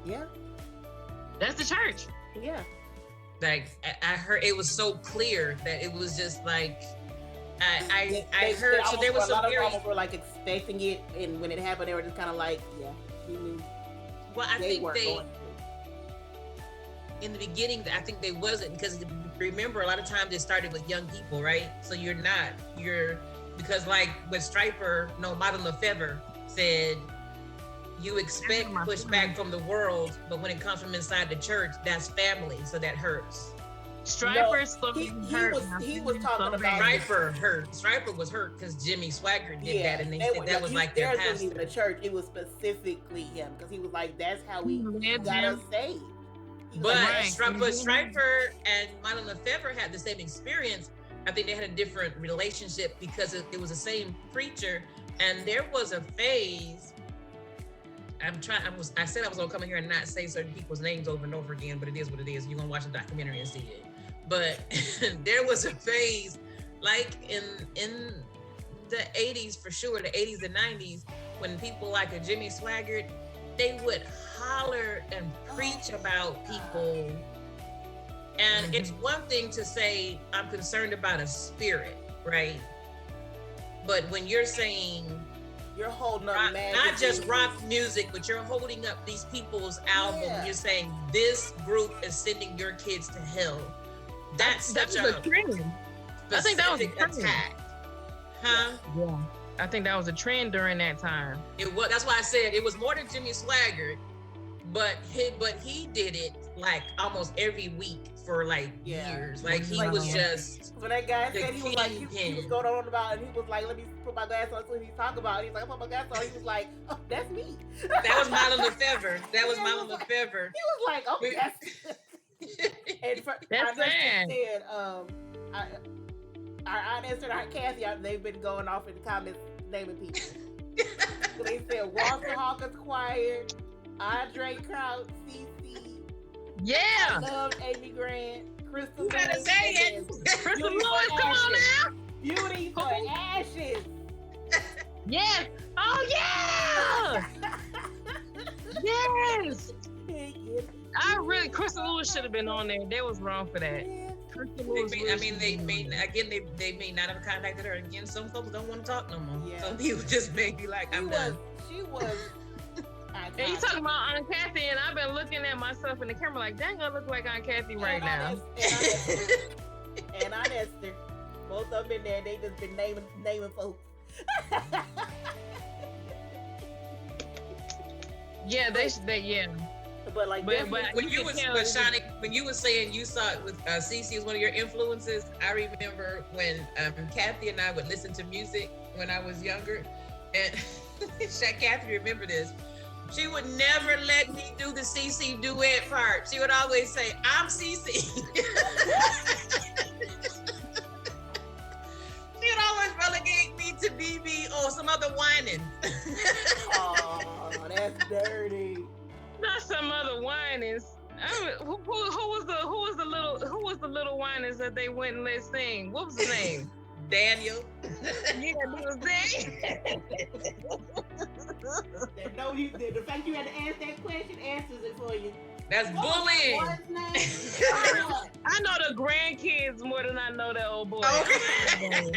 Yeah. That's the church. Yeah. Like, I heard it was so clear that it was just like, I heard, so there was some very... A lot of people were like expecting it, and when it happened, they were just kind of like, yeah, we knew. Well, I think in the beginning, I think they wasn't, because remember, a lot of times it started with young people, right? So because like with Striper, Model Lefevre said, you expect pushback from the world, but when it comes from inside the church, that's family, so that hurts. Striper he was talking about Striper hurt. Striper was hurt because Jimmy Swagger did that, and they said that was like their pastor. Wasn't even the church; it was specifically him, because he was like, "That's how we got us saved." But Striper and Model Lefevre had the same experience. I think they had a different relationship because it was the same preacher, and there was a phase. I said I was gonna come in here and not say certain people's names over and over again, but it is what it is. You're gonna watch the documentary and see it. But there was a phase, like in the 80s for sure, the 80s and 90s, when people like a Jimmy Swaggart, they would holler and preach about people And it's one thing to say, I'm concerned about a spirit, right? But when you're saying, you're holding up not just rock music, but you're holding up these people's album. Yeah. You're saying this group is sending your kids to hell. That's such a trend. I think that was a trend. Attack. Huh? Yeah. I think that was a trend during that time. It was. That's why I said it was more than Jimmy Swaggart, but he did it like almost every week for like years. Like he was just. When that guy said he was like, he was going on about, and he was like, let me put my glass on. So he talked about it. He's like, I put my glass on. He was like, oh, that's me. That was Milo Lefevre. That was Milo Lefevre. He was like, oh, that's. That's sad. Said, our Aunt Esther and Aunt Kathy, they've been going off in the comments naming people. So they said Walter Hawkins Choir, Andre Kraut, CC. Yeah. I love Amy Grant, Crystal. You gotta say it. Crystal Lewis, come on now. Beauty for Ashes. Yes. Oh yeah. Yes. Crystal Lewis should have been on there. They was wrong for that. They may not have contacted her again. Some folks don't want to talk no more. Yeah. Some people just may be like, I'm done. She was. And you talking about Aunt Kathy, and I've been looking at myself in the camera like, dang, I look like Aunt Kathy right now. And Aunt Esther, both of them in there, they just been naming folks. Yeah, yeah. But like, when you were saying you saw it with Cece as one of your influences, I remember when Kathy and I would listen to music when I was younger, and Kathy remember this. She would never let me do the Cece duet part. She would always say, "I'm Cece." She would always relegate me to BB or some other whining. Oh, that's dirty. Not some other whinings. Who was the little whinings that they went and let sing? What was his name? Daniel. Yeah, it was Daniel. The fact you had to ask that question answers it for you. That's bullying. I know the grandkids more than I know that old boy. Okay.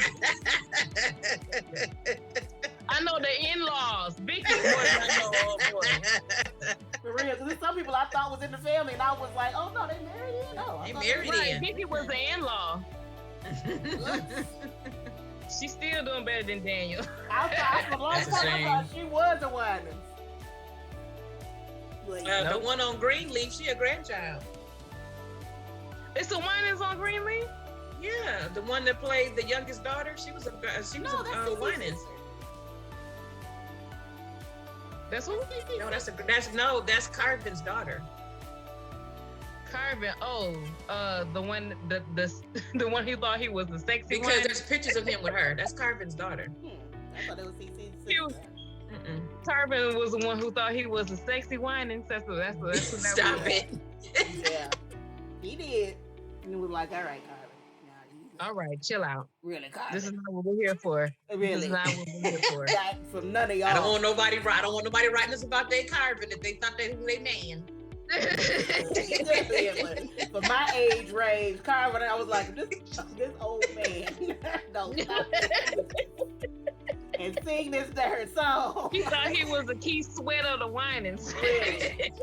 I know the in-laws, Vicky, more than I know old boy. For real, because there's some people I thought was in the family, and I was like, oh no, they married in? No, they married in. Vicky was the in-law. She's still doing better than Daniel. I thought she was a Winans. The one on Greenleaf, she a grandchild. It's the Winans on Greenleaf? Yeah, the one that played the youngest daughter. She was a Winans. That's who? No, that's Carvin's daughter. Carvin, the one the one he thought he was the sexy because there's pictures of him with her. That's Carvin's daughter. I thought it was CC's sister. Carvin was the one who thought he was a sexy whining. That's what that Stop was. it. Yeah, he did. And he was like, all right, Carvin. All right, chill out. Really, Carvin. This is not what we're here for. Really? This is not what we're here for. From none of y'all. I don't want nobody writing us about their Carvin if they thought they was their man. For my age range, Carvin, I was like, this old man don't stop and sing this darn song. He thought he was a Keith Sweat of the Winans. They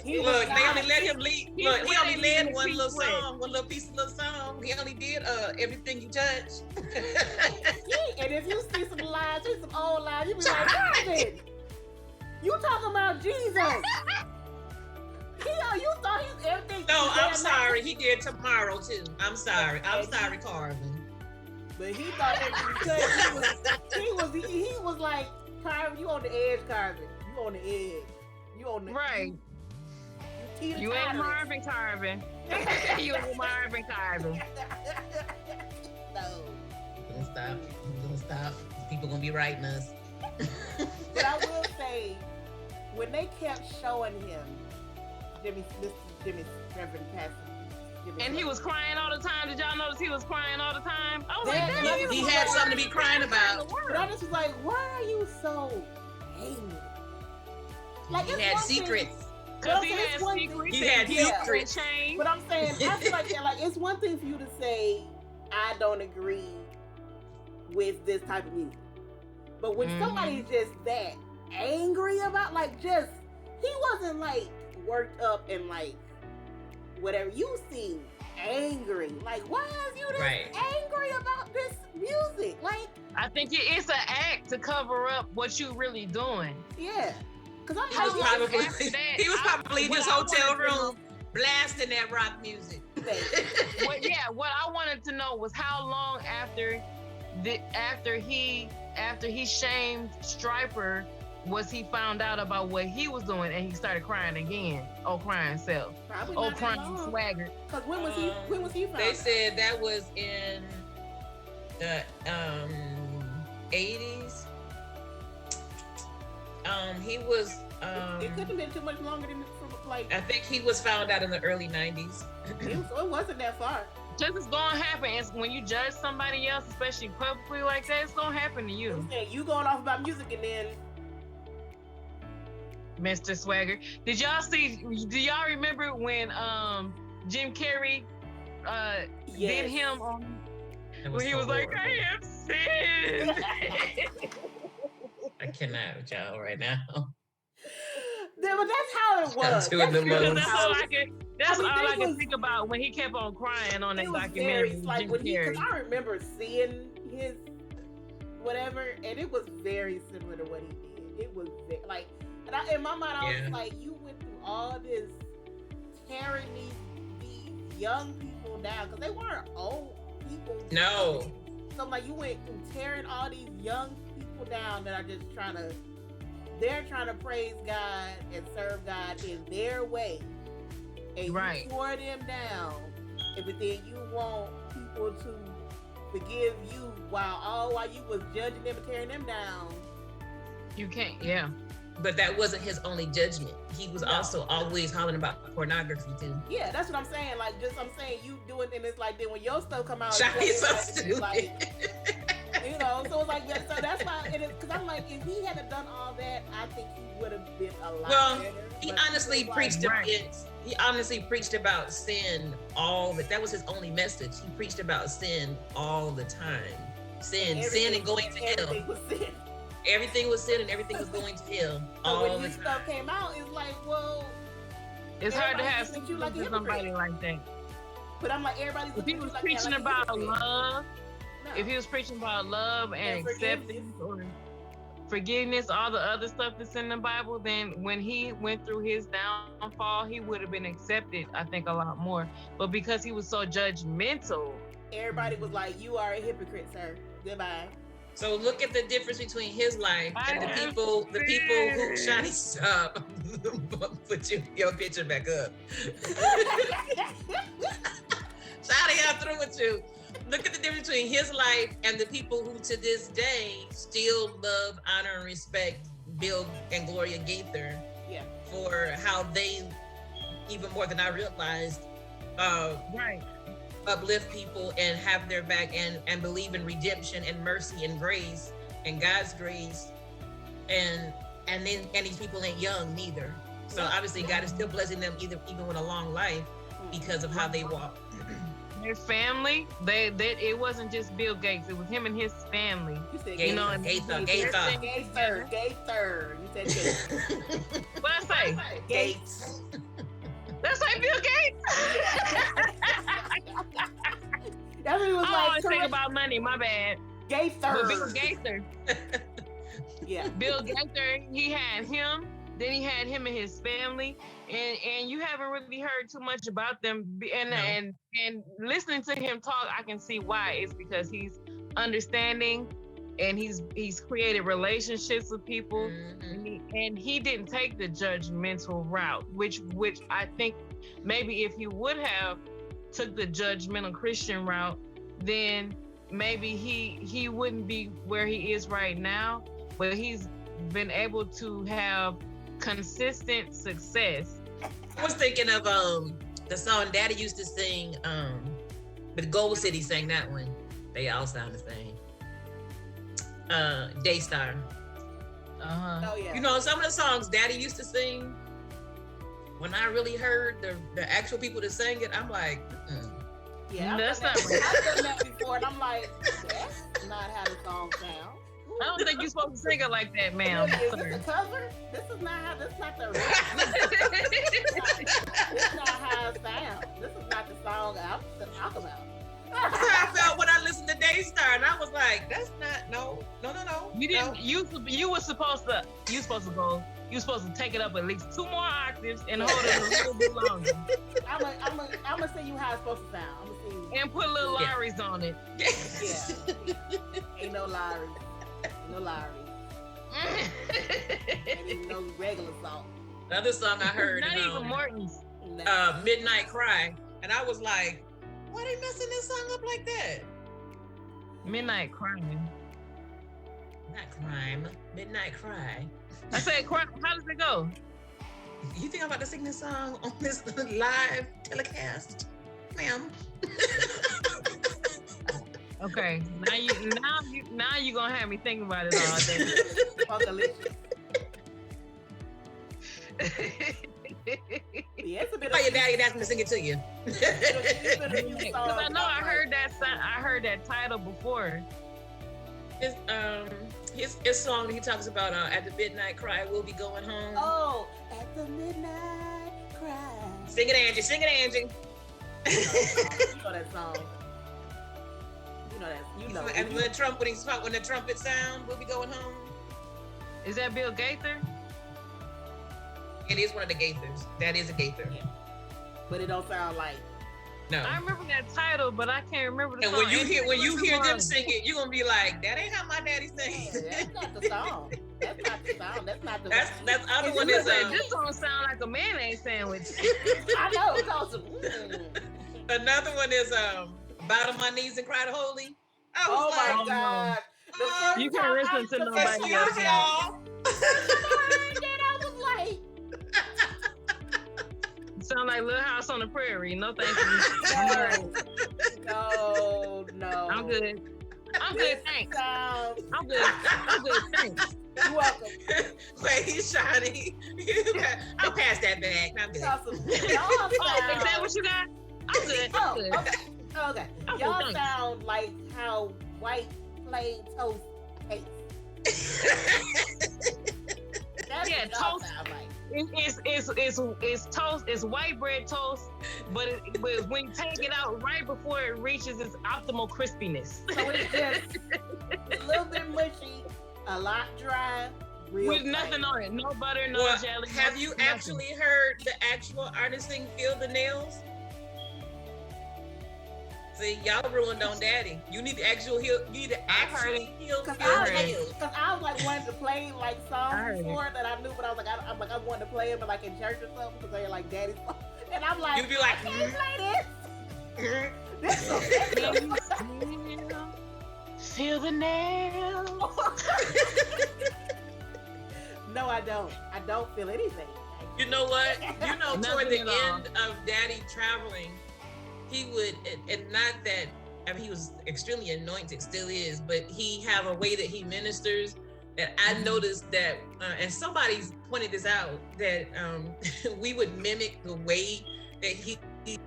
only let him lead. Look, he only led one little piece of song. He only did Everything You Touch. And if you see some lines, some old lines, you be like, Carvin, you talking about Jesus? You thought he was everything. No, I'm sorry. He did Tomorrow too. I'm sorry. Carvin. But he thought he was like, Carvin, you on the edge, Carvin. You on the edge. You on the right. You ain't Marvin Carvin. You ain't Marvin Carvin. No. Don't stop. People gonna be writing us. But I will say, when they kept showing him Jimmy's Reverend Pastor. And he was crying all the time. Did y'all notice he was crying all the time? I was like, damn, he had something to be crying about. But I just was like, why are you so angry? Like, he had secrets. Because he had secret. He had secrets. Change. But I'm saying, I feel like that, like, it's one thing for you to say, I don't agree with this type of music. But when somebody's just that angry about, like, just, he wasn't, like, worked up and, like, whatever. You seem angry. Like, why is you this angry about this music? Like, I think it's an act to cover up what you really doing. Yeah. Because he was probably in his hotel room blasting that rock music. What I wanted to know was how long after he shamed Striper was he found out about what he was doing and he started crying again. Oh, crying self. Oh, crying swagger. Because when was he found They out? said that was in the 80s. He was it couldn't have been too much longer than like, I think he was found out in the early 90s. It wasn't that far. Just it's gonna happen. It's when you judge somebody else, especially publicly like that, it's gonna happen to you. You going off about music and then Mr. Swagger. Do y'all remember when Jim Carrey did him on when he was like, I have sinned? I cannot with y'all right now. But that's how it was. That's all I can think about when he kept on crying on that documentary. Like when because I remember seeing his whatever, and it was very similar to what he did. It was like, and in my mind, I was like, you went through all this tearing these young people down because they weren't old people. No. So I'm like, you went through tearing all these young people down that are just they're trying to praise God and serve God in their way. And you tore them down. And but then you want people to forgive you while you was judging them and tearing them down. You can't, But that wasn't his only judgment. He was also always hollering about pornography too. Yeah, that's what I'm saying. Like, I'm saying you do it, and it's like then when your stuff come out, Shawty's so stupid. Like, you know, so it's like, so that's why, because I'm like, if he hadn't done all that, I think he would have been a lot better. He honestly preached about sin that was his only message. He preached about sin all the time. Sin and going to hell. Everything was sin and everything was going to hell. So when this stuff came out, it's like, well, it's hard to have somebody like that. But I'm like, everybody's if he was preaching about love, if he was preaching about love and acceptance or forgiveness, all the other stuff that's in the Bible, then when he went through his downfall, he would have been accepted, I think, a lot more. But because he was so judgmental, everybody was like, you are a hypocrite, sir. Goodbye. So look at the difference between his life and the people who Shawty stop. Put your picture back up. Shawty, I'm through with you. Look at the difference between his life and the people who to this day still love, honor, and respect Bill and Gloria Gaither for how they, even more than I realized, uplift people and have their back and believe in redemption and mercy and grace and God's grace. And these people ain't young neither. So obviously God is still blessing them even with a long life because of how they walk. Their family, it wasn't just Bill Gates, it was him and his family. You said Gaither. You said Gates. What I say? Gates. That's like Bill Gates. That's what he was like. I always think about money. My bad. Gaither. Bill Gaither. Yeah. Bill Gaither. He had him. Then he had him and his family, and you haven't really heard too much about them. And listening to him talk, I can see why. It's because he's understanding, and he's created relationships with people, and he didn't take the judgmental route, which I think maybe if he would have took the judgmental Christian route, then maybe he wouldn't be where he is right now. But he's been able to have consistent success. I was thinking of the song Daddy used to sing, but Gold City sang that one. They all sound the same. Daystar. Uh-huh. Oh yeah. You know, some of the songs Daddy used to sing, when I really heard the actual people that sang it, I'm like, yeah, That's not I've done that before, and I'm like, that's not how the song sounds. I don't think you're supposed to sing it like that, ma'am. Is this a cover? This is not the original. This is not how it sounds. This is not the song I'm talking about. that's how I felt when I listened to Daystar, and I was like, that's not, no. You didn't. You were supposed to. You supposed to take it up at least 2 more octaves and hold it a little bit longer. I'm gonna say you how it's supposed to sound. I'm gonna see you. And put little Larrys on it. Yeah. Ain't no Larry. No Larry. Ain't even no regular song. The other song I heard, Not even Morton's. Midnight Cry, and I was like, why they messing this song up like that? Midnight Crying. Not crime, Midnight Cry. I said, how does it go? You think I'm about to sing this song on this live telecast, ma'am? Okay, now you gonna have me thinking about it all day. Yeah, it's a bit Why your daddy asked me to sing it to you? Because I know I heard that title before. His song that he talks about at the midnight cry, we'll be going home. Oh, at the midnight cry. Sing it, Angie. Sing it, Angie. You know that song. You know that. You know. And when the trumpet sound, we'll be going home. Is that Bill Gaither? It is one of the Gaithers. That is a Gaither. Yeah. But it don't sound like. No. I remember that title, but I can't remember the and song. when you hear them sing it, you're gonna be like, that ain't how my daddy sings. That's not the song. That's not the song. That's not the. That's other one is this song sound like a mayonnaise sandwich. I know. It's also, another one is bow on my knees and cried holy. Oh my God. No. You can't listen to nobody else. Y'all. I was like. Sound like Little House on the Prairie. No, thank you. No. I'm good. Thanks. I'm good. Thanks. You're welcome. Wait, he's shiny. I'll pass that back. I'm good. Is that what you got? I'm good. Okay. Y'all sound like how white plain toast tastes. That's Yeah, what y'all toast. sound like. It's toast. It's white bread toast, but when you take it out right before it reaches its optimal crispiness. So it's just a little bit mushy, a lot dry, real with nothing on it. No butter, no jelly. Have you nothing. actually heard the actual Artisan Feel the Nails? See, y'all ruined on Daddy. You need to actually heal the nails. Because I was like wanting to play like songs before that I knew, but I was like, I wanted to play it, but like in church or something, because they're like Daddy's song. And I'm like, you'd be like, I can't play this. Feel the nail. No, I don't. I don't feel anything. You know what? You know, toward the end of Daddy traveling, he would, and not that, I mean, he was extremely anointed, still is, but he have a way that he ministers that I noticed that, and somebody pointed this out, that we would mimic the way that he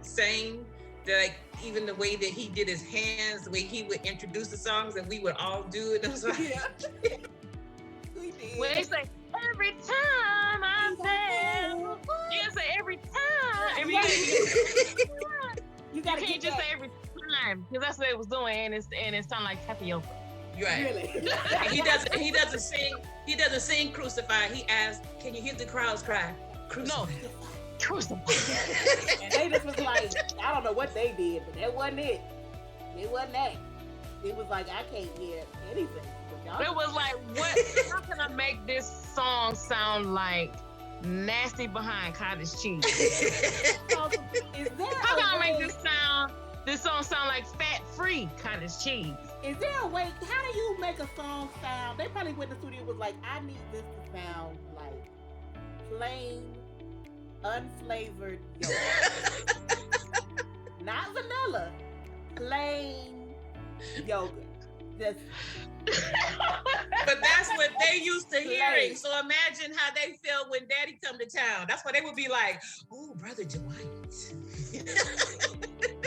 sang, that like even the way that he did his hands, the way he would introduce the songs, and we would all do it. And I was like, We did. When they say, every time I fail, you can say every time. You gotta can't just say every time, because that's what it was doing, and it sounded like tapioca. right. Really? He doesn't sing crucify. He asks, can you hear the crowds cry? Crucify. No. Crucify. And they just was like, I don't know what they did, but that wasn't it. It wasn't that. It was like, I can't hear anything. It was like, what? How can I make this song sound like nasty behind cottage cheese? How How can I make this song sound like fat-free cottage cheese? Is there a way? How do you make a song sound? They probably went to the studio and was like, I need this to sound like plain, unflavored yogurt. Not vanilla, plain yogurt. Just But that's what they used to hearing. So imagine how they felt when Daddy come to town. That's why they would be like, "Oh, Brother Dwight."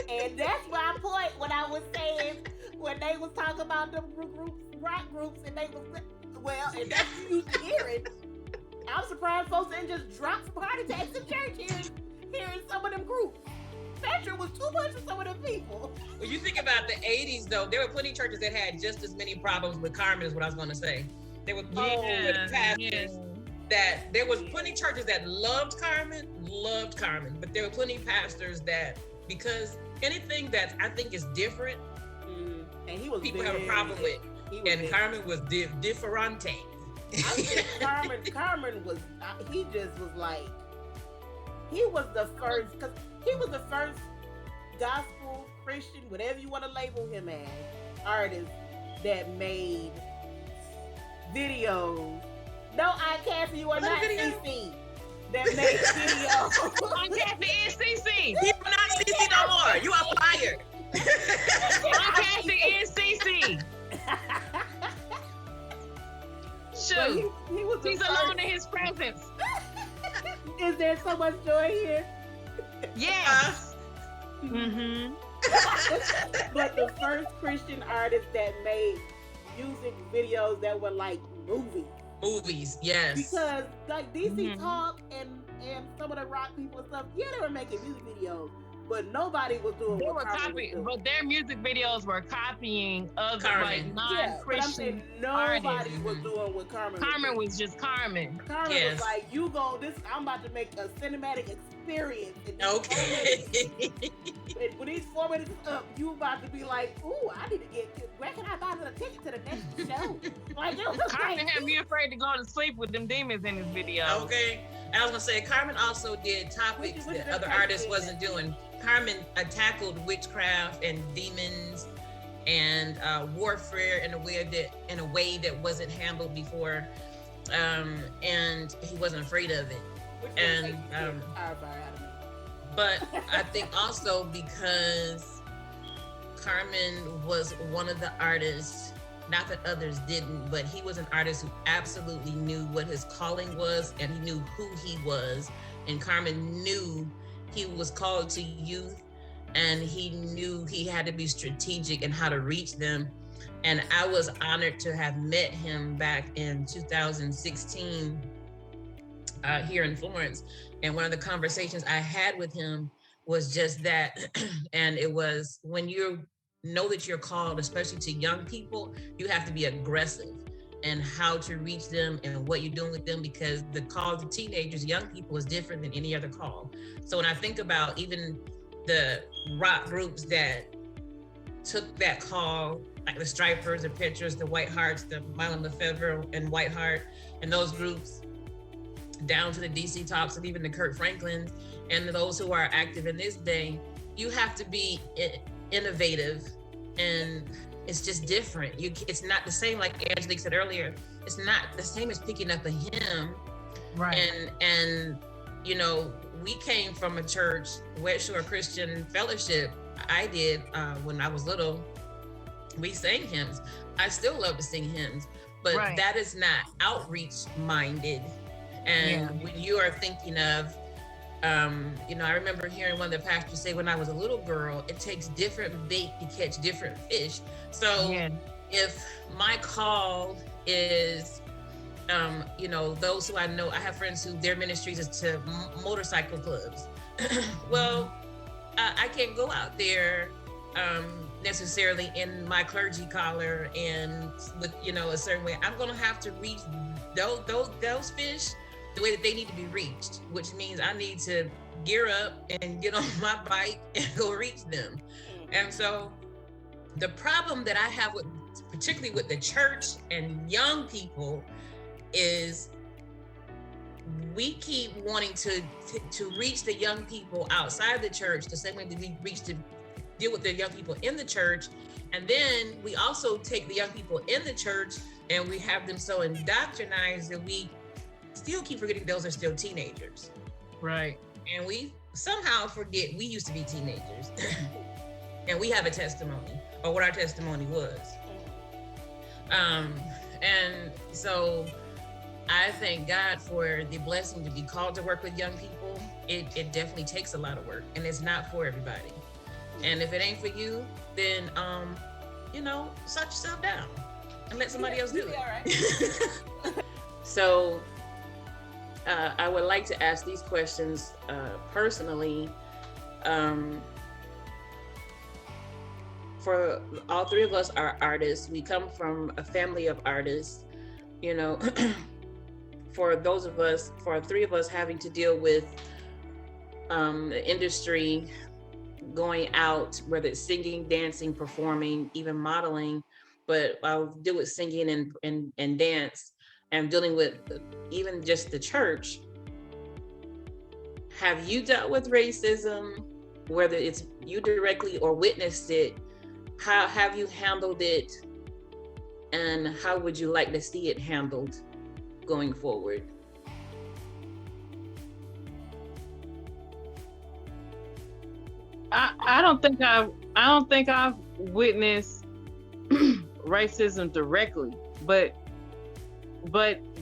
and that's my point when I was saying when they was talking about the groups, rock groups, and they was and that's what you used to hearing. I'm surprised folks didn't just drop some heart attacks in church hearing some of them groups. Petra was too much for some of them people. When you think about the 80s, though, there were plenty of churches that had just as many problems with Carmen is what I was going to say. There were plenty of pastors that there was plenty of churches that loved Carmen, but there were plenty of pastors that, because anything that I think is different, and he was people have a problem with. And Carmen was differente. Carmen was, he just was like, he was the first, because he was the first gospel, Christian, whatever you want to label him as, artist that made videos. No, Cassie, you are not CC. That made videos. Cassie is CC. You are not CC no more. You are fired. Cassie is CC. Shoot. He's alone in his presence. Is there so much joy here? Yes. Mm-hmm. But the first Christian artist that made music videos that were like movies. Movies, yes. Because like DC Talk and some of the rock people and stuff, yeah, they were making music videos, but nobody was doing they what were copying. But their music videos were copying other like non-Christian nobody was doing what Carmen. Carmen was just Carmen. Carmen was like, "You go this. I'm about to make a cinematic experience." Okay. And when these 4 minutes is up, you about to be like, "Ooh, I need to get. Where can I buy the ticket to the next show?" Like, Carmen had me afraid to go to sleep with them demons in his video. Okay. I was gonna say Carmen also did topics that other artists wasn't doing. Carmen tackled witchcraft and demons and warfare in a way that wasn't handled before, and he wasn't afraid of it. And but I think also because Carmen was one of the artists, not that others didn't, but he was an artist who absolutely knew what his calling was, and he knew who he was. And Carmen knew he was called to youth, and he knew he had to be strategic in how to reach them. And I was honored to have met him back in 2016 here in Florence. And one of the conversations I had with him was just that. And it was, when you know that you're called, especially to young people, you have to be aggressive and how to reach them and what you're doing with them, because the call to teenagers, young people, is different than any other call. So when I think about even the rock groups that took that call, like the Stripers, the Pitchers, the White Hearts, the Mylon Lefevre and White Heart, and those groups, down to the DC Talks and even the Kirk Franklin, and those who are active in this day, you have to be innovative, and it's just different. It's not the same, like Angelique said earlier, it's not the same as picking up a hymn. Right. And you know, we came from a church, West Shore Christian Fellowship. I did when I was little. We sang hymns. I still love to sing hymns, but that is not outreach minded. And when you are thinking of, you know, I remember hearing one of the pastors say, when I was a little girl, it takes different bait to catch different fish. So if my call is, you know, those who I know, I have friends who their ministries is to motorcycle clubs. Well, I can't go out there necessarily in my clergy collar and with, you know, a certain way. I'm gonna have to reach those fish the way that they need to be reached, which means I need to gear up and get on my bike and go reach them. And so the problem that I have with, particularly with the church and young people, is we keep wanting to reach the young people outside the church the same way that we reach to deal with the young people in the church. And then we also take the young people in the church and we have them so indoctrinized that we still keep forgetting those are still teenagers. Right. And we somehow forget we used to be teenagers and we have a testimony, or what our testimony was. And so I thank God for the blessing to be called to work with young people. It definitely takes a lot of work, and it's not for everybody. And if it ain't for you, then shut yourself down and let somebody else do it. All right. So I would like to ask these questions personally. For all three of us are artists. We come from a family of artists. For three of us having to deal with the industry, going out, whether it's singing, dancing, performing, even modeling, but I'll deal with singing and dance, and dealing with even just the church. Have you dealt with racism, whether it's you directly or witnessed it? How have you handled it, and how would you like to see it handled going forward? I don't think I've witnessed racism directly, but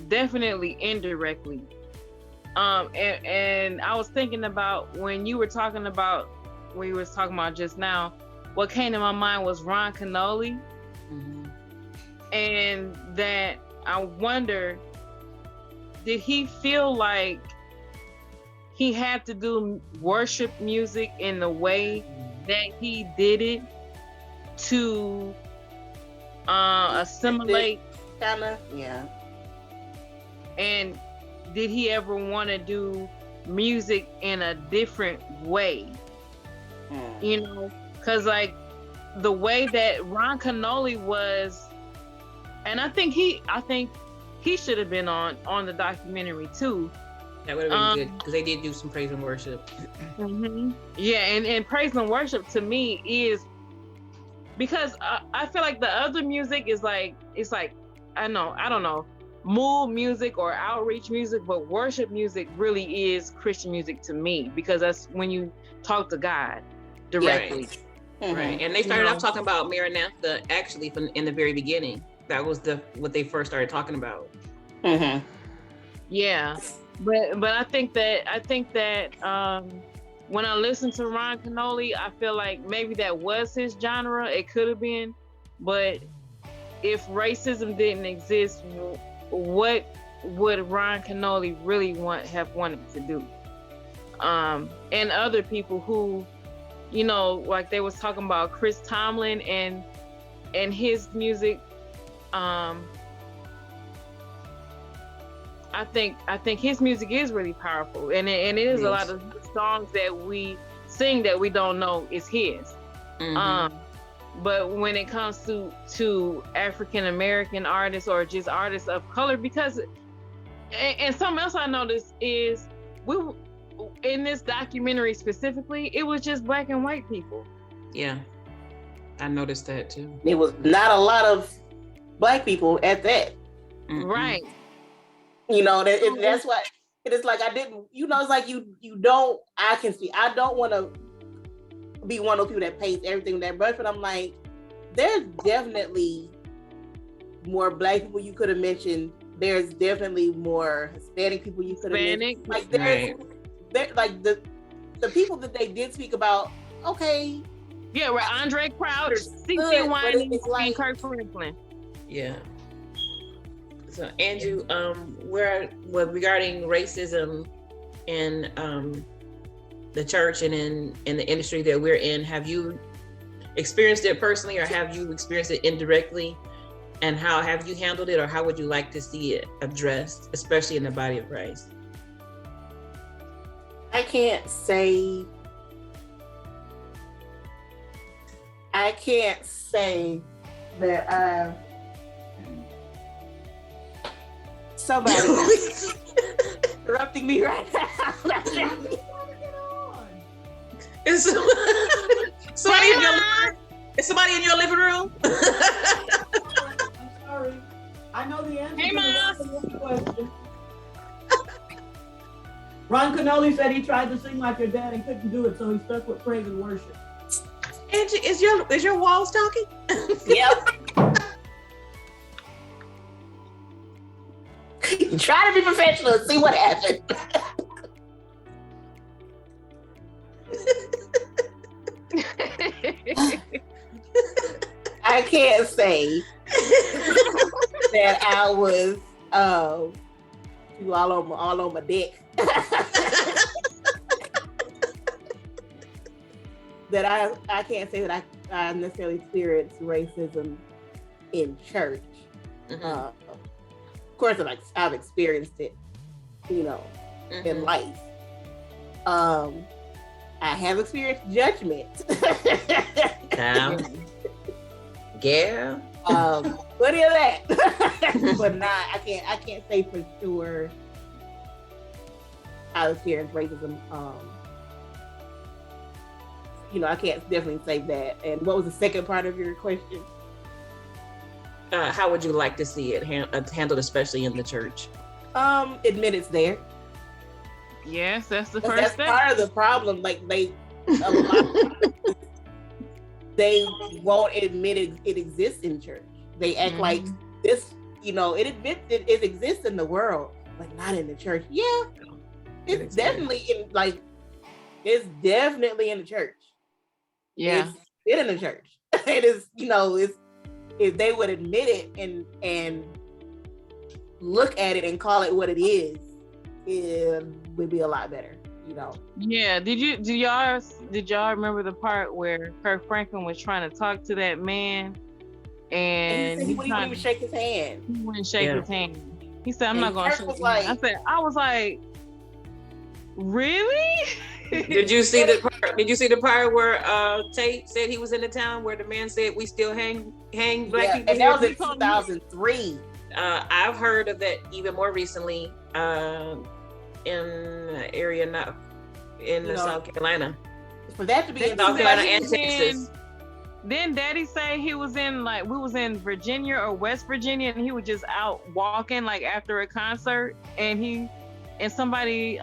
definitely indirectly. And I was thinking about when you were talking about just now, what came to my mind was Ron Canoli. Mm-hmm. And that I wonder, did he feel like he had to do worship music in the way that he did it to assimilate? Kinda, yeah. And did he ever want to do music in a different way? Because like the way that Ron Canoli was, and I think he should have been on the documentary too. That would have been good, because they did do some praise and worship. Mm-hmm. Yeah, and praise and worship to me is, because I feel like the other music is like, it's like, I don't know, mood music or outreach music, but worship music really is Christian music to me, because that's when you talk to God directly. Right. Mm-hmm. Right. And they started off talking about Maranatha actually from in the very beginning. That was what they first started talking about. Mm-hmm. Yeah. But I think that when I listen to Ron Canoli, I feel like maybe that was his genre. It could have been, but if racism didn't exist, what would Ron Canoli really have wanted to do? And other people who, like they was talking about Chris Tomlin and his music. I think his music is really powerful, and it is a lot of songs that we sing that we don't know is his. Mm-hmm. But when it comes to African American artists or just artists of color, because and something else I noticed is in this documentary specifically, it was just black and white people. Yeah, I noticed that too. It was not a lot of black people at that. Mm-hmm. Right. That's why it is like I didn't, it's like you don't, I don't want to be one of those people that paints everything with that brush, but I'm like, there's definitely more black people you could have mentioned. There's definitely more Hispanic people you could have mentioned. Like there's like the people that they did speak about, okay. Yeah, right. Andre Crouch, C.C. Winans, and Kirk Franklin. Yeah. So Andrew, regarding racism in the church and in the industry that we're in, have you experienced it personally, or have you experienced it indirectly? And how have you handled it, or how would you like to see it addressed, especially in the body of Christ? I can't say that somebody interrupting me right now. Is somebody in your living room? I'm sorry. I know the answer to the question. Ron Canoli said he tried to sing like your dad and couldn't do it, so he stuck with praise and worship. Angie, is your walls talking? Yep. try to be professional and see what happens. I can't say that I was all on my dick. That I can't say that I necessarily experienced racism in church. Mm-hmm. Of course, I've experienced it, Mm-hmm. in life. I have experienced judgment. Yeah. Plenty of that. But I can't say for sure I've experienced racism. I can't definitely say that. And what was the second part of your question? How would you like to see it handled, especially in the church? Admit it's there. Yes, that's the first That's step. part of the problem. Like they won't admit it exists in church. They act like this, it admits it exists in the world, but not in the church. Yeah, it's definitely it's definitely in the church. Yeah, it's in the church. It is, it's, if they would admit it and look at it and call it what it is, it would be a lot better. Yeah. Did y'all remember the part where Kirk Franklin was trying to talk to that man, and he wouldn't even shake his hand. He wouldn't shake his hand. He said, "I'm not going to shake his hand." I was like, really? Did you see the part? Did you see the part where Tate said he was in the town where the man said we still hang black people? And that was in 2003. I've heard of that even more recently in an area not in South Carolina. For that to be in South Carolina and Texas. Then Daddy say he was in we was in Virginia or West Virginia, and he was just out walking after a concert, and somebody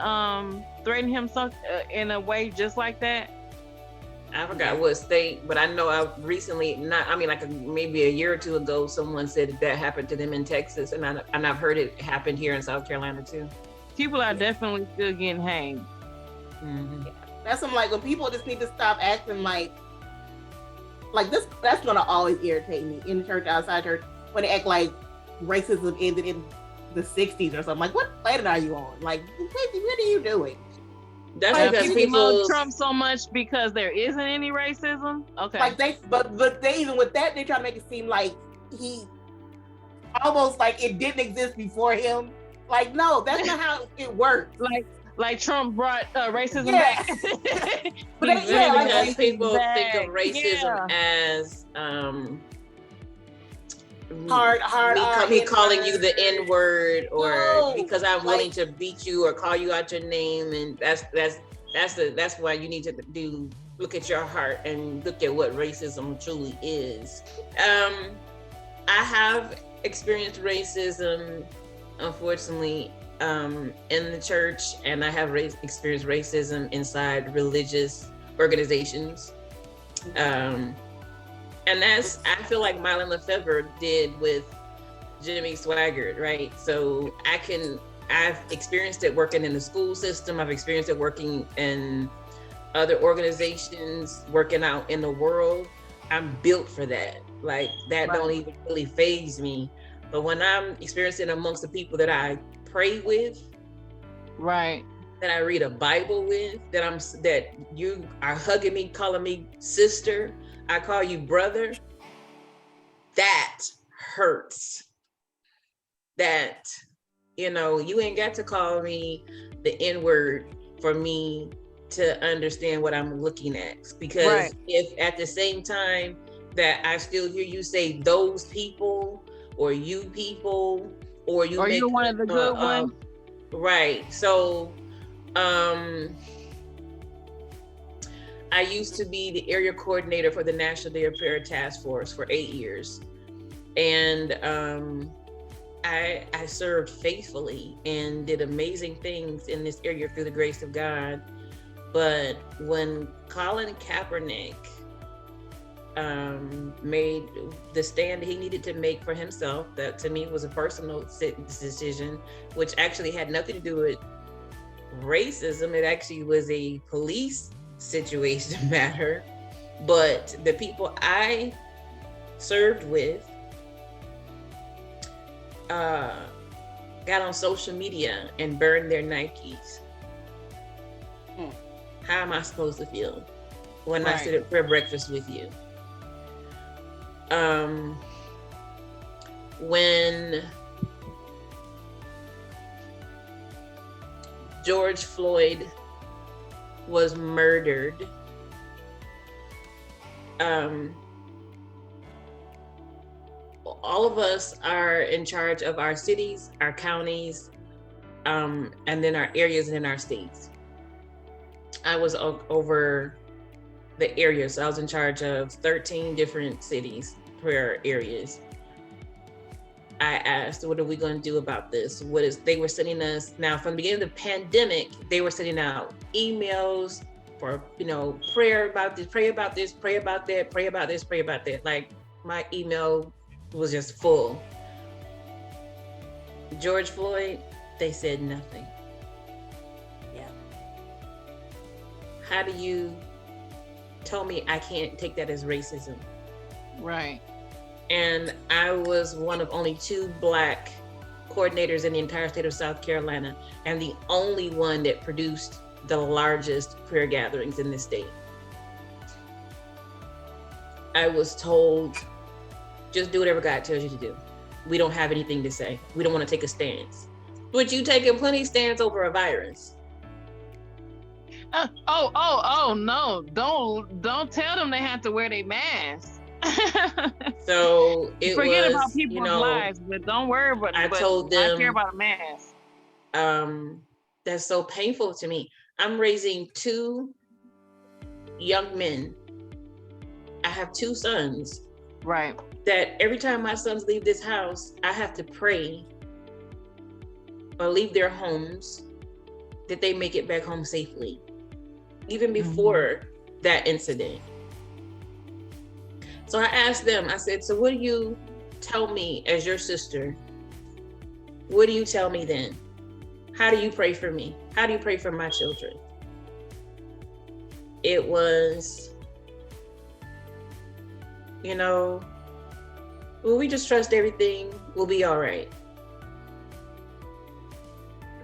threatened him in a way just like that. I forgot what state, but I know I recently, maybe a year or two ago, someone said that happened to them in Texas, and I've heard it happened here in South Carolina too. People are definitely still getting hanged. Mm-hmm. That's when people just need to stop acting like this. That's gonna always irritate me in church, outside church, when they act like racism ended in the 60s or something. Like, what planet are you on? Like, what are you doing? That's because people love Trump so much because there isn't any racism. Okay. But they even with that, they try to make it seem like he almost like it didn't exist before him. Like, no, that's not how it works. Like Trump brought racism back. But because people think of racism as me calling you the N-word, or because I'm willing to beat you or call you out your name, and that's why you need to look at your heart and look at what racism truly is. I have experienced racism, unfortunately, in the church, and I have experienced racism inside religious organizations. And I feel like Mylon Lefebvre did with Jimmy Swaggart, right? So I've experienced it working in the school system. I've experienced it working in other organizations, working out in the world. I'm built for that. Like, that don't even really faze me. But when I'm experiencing amongst the people that I pray with, right, that I read a Bible with, that you are hugging me, calling me sister, I call you brother, that hurts. That, you ain't got to call me the N-word for me to understand what I'm looking at. Because if at the same time that I still hear you say those people, or you people, or you're one of the good ones. Right. So I used to be the area coordinator for the National Day of Prayer Task Force for 8 years. And I served faithfully and did amazing things in this area through the grace of God. But when Colin Kaepernick made the stand he needed to make for himself. That to me was a personal decision, which actually had nothing to do with racism. It actually was a police situation matter. But the people I served with got on social media and burned their Nikes. How am I supposed to feel when I sit at prayer breakfast with you? When George Floyd was murdered, all of us are in charge of our cities, our counties, and then our areas and in our states. I was over the areas. So I was in charge of 13 different cities, prayer areas. I asked, what are we going to do about this? They were sending us, now from the beginning of the pandemic, they were sending out emails for, prayer about this, pray about this, pray about that, pray about this, pray about that. Like my email was just full. George Floyd, they said nothing. Yeah. How do you tell me I can't take that as racism? Right. And I was one of only 2 Black coordinators in the entire state of South Carolina, and the only one that produced the largest prayer gatherings in this state. I was told, just do whatever God tells you to do. We don't have anything to say. We don't want to take a stance. But you taking plenty of stands over a virus. No! Don't tell them they have to wear their mask. So forget about people's lives, but don't worry about it. I told them, I care about a mask. That's so painful to me. I'm raising 2 young men. I have 2 sons. Right. That every time my sons leave this house, I have to pray or leave their homes that they make it back home safely. Even before that incident. So I asked them, I said, so what do you tell me as your sister? What do you tell me then? How do you pray for me? How do you pray for my children? It was, well, we just trust everything will be all right.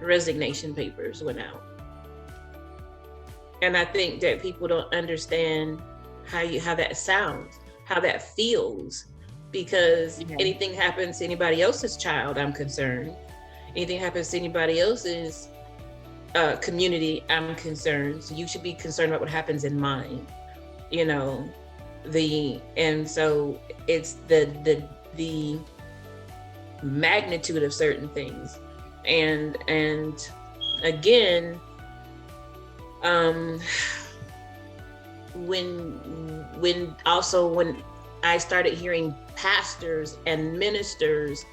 Resignation papers went out. And I think that people don't understand how that sounds, how that feels, because anything happens to anybody else's child, I'm concerned. Anything happens to anybody else's community, I'm concerned. So you should be concerned about what happens in mine, and so it's the magnitude of certain things. And again, when I started hearing pastors and ministers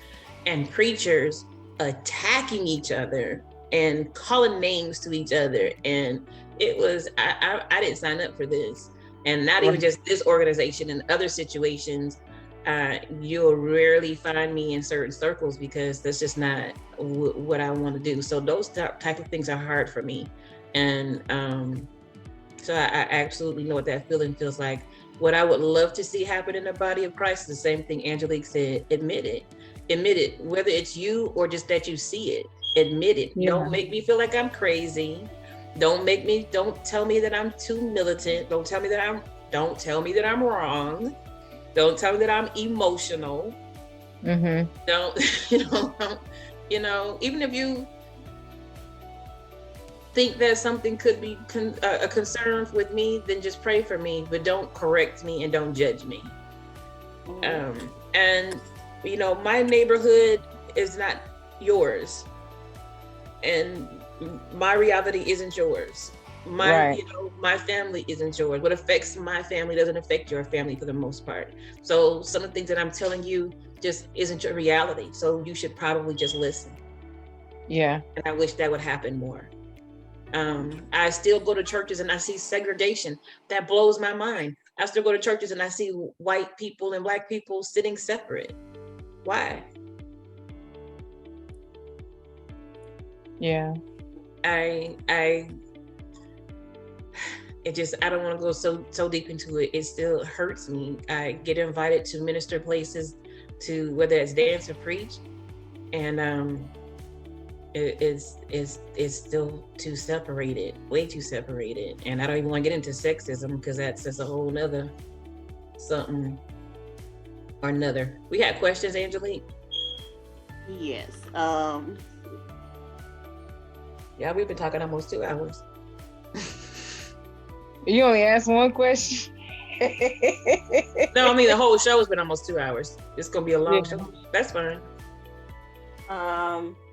and preachers attacking each other and calling names to each other, and it was, I didn't sign up for this. And not even just this organization, in other situations, you'll rarely find me in certain circles because that's just not what I want to do. So those type of things are hard for me. And so I absolutely know what that feeling feels like. What I would love to see happen in the body of Christ is the same thing Angelique said. Admit it, whether it's you or just that you see it, admit it. Yeah. Don't make me feel like I'm crazy. Don't tell me that I'm too militant. Don't tell me that I'm wrong. Don't tell me that I'm emotional. Don't, even if you think that something could be a concern with me, then just pray for me, but don't correct me and don't judge me. And my neighborhood is not yours, and my reality isn't yours. My family isn't yours. What affects my family doesn't affect your family for the most part. So some of the things that I'm telling you just isn't your reality. So you should probably just listen. Yeah. And I wish that would happen more. I still go to churches and I see segregation. That blows my mind. I still go to churches and I see white people and black people sitting separate. Why? Yeah. I don't want to go so deep into it. It still hurts me. I get invited to minister places, to whether it's dance or preach, and it's still too separated, way too separated. And I don't even want to get into sexism because that's just a whole nother something or another. We had questions, Angelique? Yes. Yeah, we've been talking almost 2 hours. You only asked one question. No, I mean the whole show has been almost 2 hours. It's gonna be a long show. That's fine.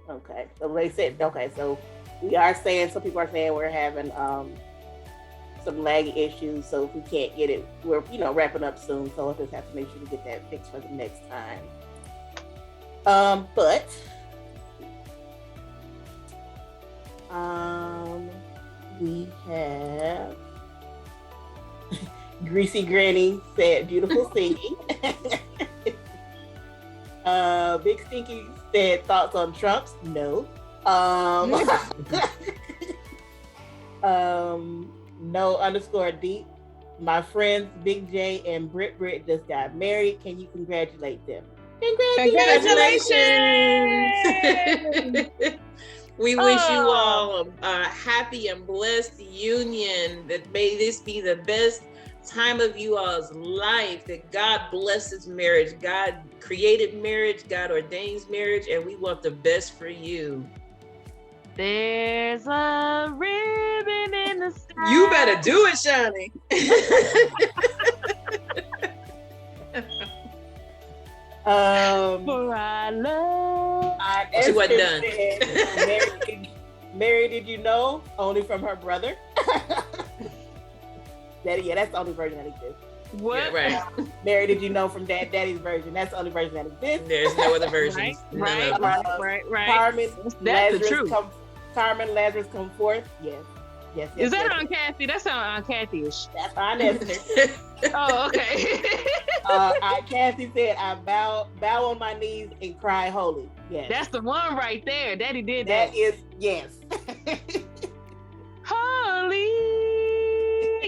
Okay. So they said, okay, so we are saying, some people are saying we're having some laggy issues, so if we can't get it, we're wrapping up soon, so we'll just have to make sure to get that fixed for the next time. But we have Greasy Granny said beautiful singing. Big Stinky said thoughts on Trumps. No. No_deep. My friends Big J and Brit just got married. Can you congratulate them? Congratulations! We wish you all a happy and blessed union. That may this be the best time of you all's life. That God blesses marriage. God created marriage. God ordains marriage, and we want the best for you. There's a ribbon in the sky. You better do it, Shani. For I love. She wasn't done. Mary, did you know? Only from her brother. Daddy, that's the only version that exists. What? Yeah, right. Mary, did you know from Daddy's version? That's the only version that exists. There's no other version. Right. Carmen, that's the truth. Carmen, Lazarus come forth. Yes. Is that on Kathy? That's on Kathy-ish. That's on Esther. Oh, okay. Kathy said, I bow on my knees and cry holy. Yes. That's the one right there. Daddy did that. That is, yes. Holy.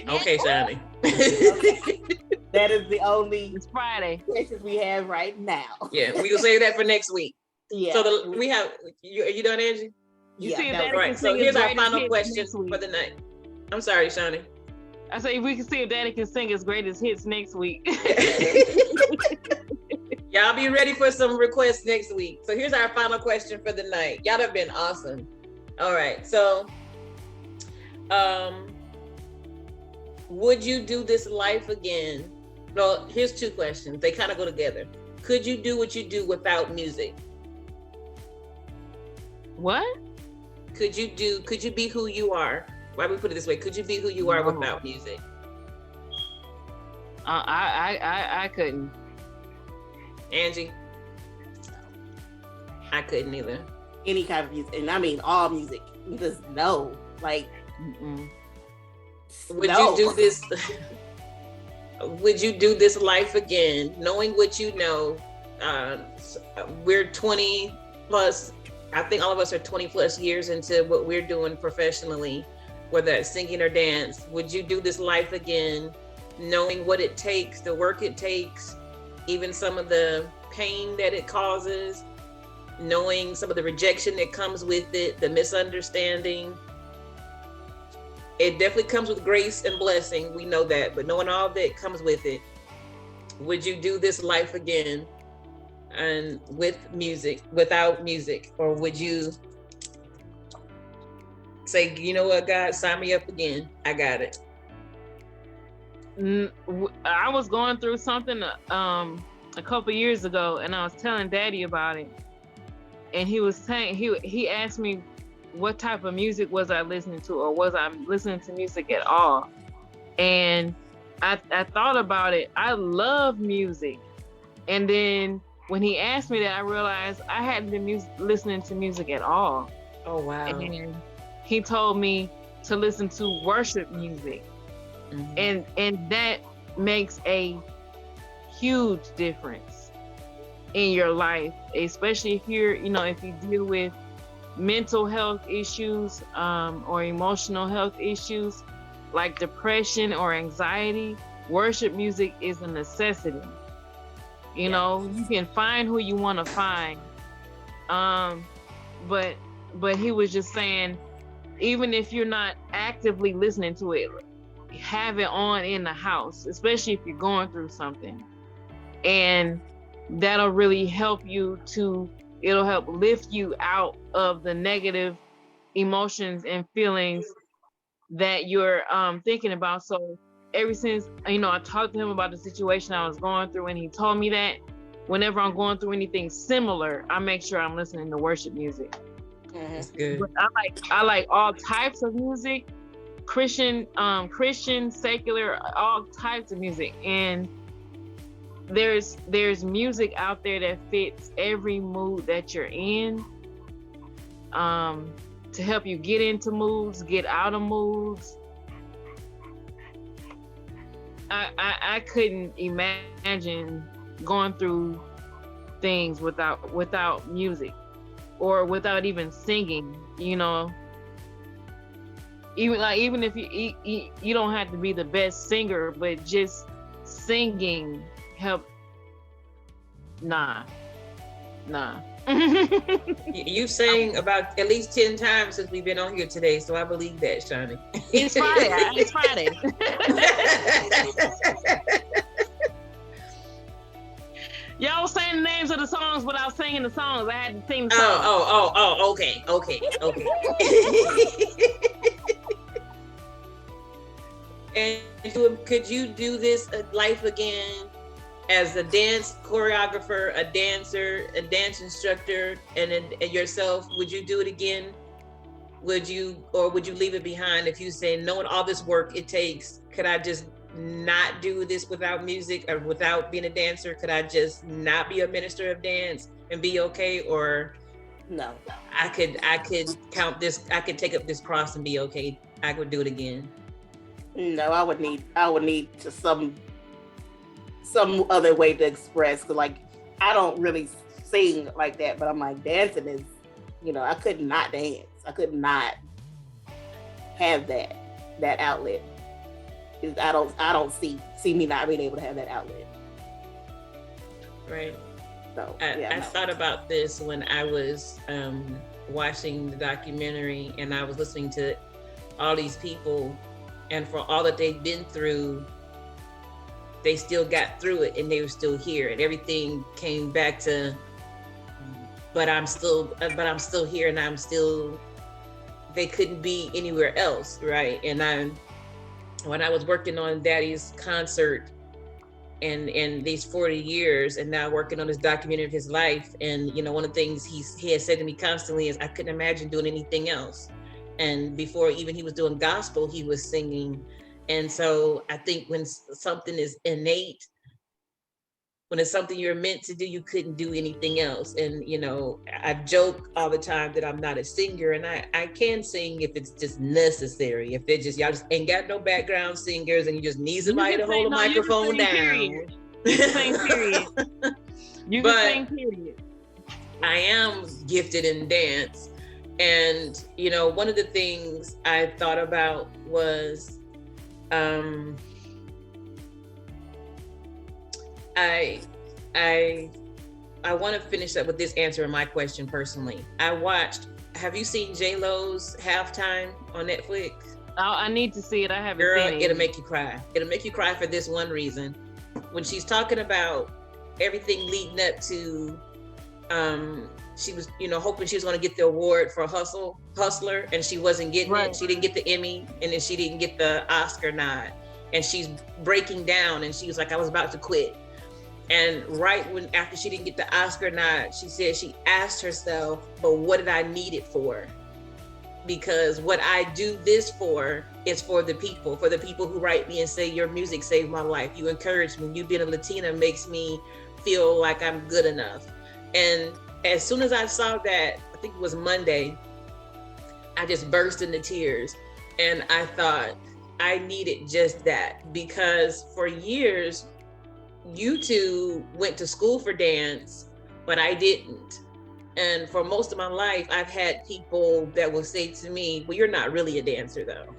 Okay, Shani. That is the only It's Friday. questions we have right now. Yeah, we can save that for next week. Yeah. So we have, are you done, Angie? You see if that Daddy Right. can So sing his here's our greatest final hits question next week. for the night. I'm sorry, Shani. I say we can see if Daddy can sing his greatest hits next week. Y'all be ready for some requests next week. So here's our final question for the night. Y'all have been awesome. All right. So, would you do this life again? No, here's two questions. They kind of go together. Could you do what you do without music? What? Could you be who you are? Why we put it this way? Could you be who you are without music? I couldn't. Angie? I couldn't either. Any kind of music, and I mean all music. Just no, like. Would you do this? Would you do this life again, knowing what you know? We're 20 plus. I think all of us are 20 plus years into what we're doing professionally, whether it's singing or dance. Would you do this life again, knowing what it takes, the work it takes, even some of the pain that it causes, knowing some of the rejection that comes with it, the misunderstanding? It definitely comes with grace and blessing. We know that, but knowing all that comes with it, would you do this life again? And with music, without music, or would you say, you know what, God, sign me up again? I got it. I was going through something a couple years ago, and I was telling Daddy about it, and he was saying he asked me what type of music was I listening to, or was I listening to music at all? And I thought about it. I love music, and then when he asked me that, I realized I hadn't been listening to music at all. Oh, wow. And he told me, to listen to worship music. And that makes a huge difference in your life, especially if you're, if you deal with mental health issues or emotional health issues like depression or anxiety. Worship music is a necessity. You can find who you want to find. But he was just saying, even if you're not actively listening to it, have it on in the house, especially if you're going through something. And that'll really help it'll help lift you out of the negative emotions and feelings that you're thinking about. So ever since, I talked to him about the situation I was going through, and he told me that whenever I'm going through anything similar, I make sure I'm listening to worship music. That's good. But I like all types of music, Christian, secular, all types of music. And there's music out there that fits every mood that you're in, to help you get into moods, get out of moods. I couldn't imagine going through things without music, or without even singing. Even if you don't have to be the best singer, but just singing help. Nah. You sang about at least 10 times since we've been on here today, so I believe that, Shawnee. It's Friday. Y'all was saying the names of the songs without singing the songs. I had to sing the songs. Oh, okay. And could you do this life again as a dance choreographer, a dancer, a dance instructor, and yourself? Would you do it again? Would you leave it behind if you say, knowing all this work it takes, could I just not do this without music or without being a dancer? Could I just not be a minister of dance and be okay? Or no, I could count this, I could take up this cross and be okay. I would do it again. No, I would need to some other way to express, cause like I don't really sing like that, but I'm like, dancing is, I could not dance. I could not have that outlet. I don't see me not being able to have that outlet. Right. So I thought about this when I was watching the documentary, and I was listening to all these people, and for all that they've been through, they still got through it, and they were still here, and everything came back to, but I'm still here, and they couldn't be anywhere else, right? And when I was working on Daddy's concert and these 40 years, and now working on this documentary of his life, and one of the things he has said to me constantly is, I couldn't imagine doing anything else. And before even he was doing gospel, he was singing. And so I think when something is innate, when it's something you're meant to do, you couldn't do anything else. And, I joke all the time that I'm not a singer, and I can sing if it's just necessary. If it's just, y'all just ain't got no background singers and you just need somebody to hold a microphone down. Period. You can sing, period. You can sing, period. I am gifted in dance. And, one of the things I thought about was, I want to finish up with this answer in my question personally. Have you seen J-Lo's Halftime on Netflix? I need to see it. I haven't Girl, seen it. It'll make you cry. It'll make you cry for this one reason. When she's talking about everything leading up to, she was, hoping she was going to get the award for Hustler, and she wasn't getting it. She didn't get the Emmy, and then she didn't get the Oscar nod. And she's breaking down, and she was like, I was about to quit. And right after she didn't get the Oscar nod, she said she asked herself, but what did I need it for? Because what I do this for is for the people who write me and say, your music saved my life. You encourage me. You being a Latina makes me feel like I'm good enough. And as soon as I saw that, I think it was Monday, I just burst into tears. And I thought I needed just that, because for years, you two went to school for dance, but I didn't. And for most of my life, I've had people that will say to me, well, you're not really a dancer though.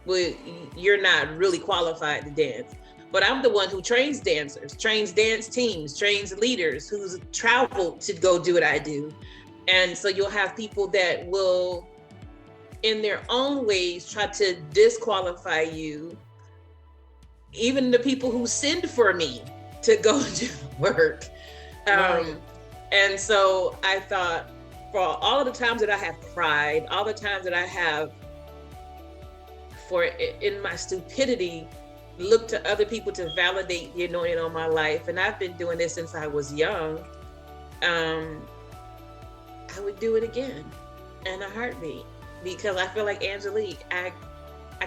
Well, you're not really qualified to dance. But I'm the one who trains dancers, trains dance teams, trains leaders, who's traveled to go do what I do. And so you'll have people that will, in their own ways, try to disqualify you. Even the people who send for me to go do work. Right. And so I thought, for all of the times that I have cried, all the times that I have, in my stupidity, looked to other people to validate the anointing on my life, and I've been doing this since I was young, I would do it again in a heartbeat, because I feel like Angelique, I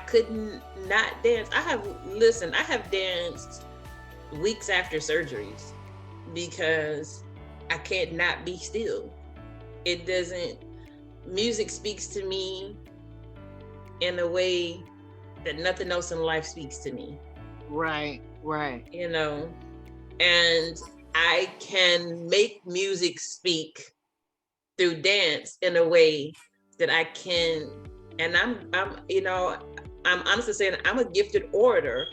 couldn't not dance. I have danced weeks after surgeries because I can't not be still. Music speaks to me in a way that nothing else in life speaks to me. Right. You know, and I can make music speak through dance in a way that I can, and I'm honestly saying I'm a gifted orator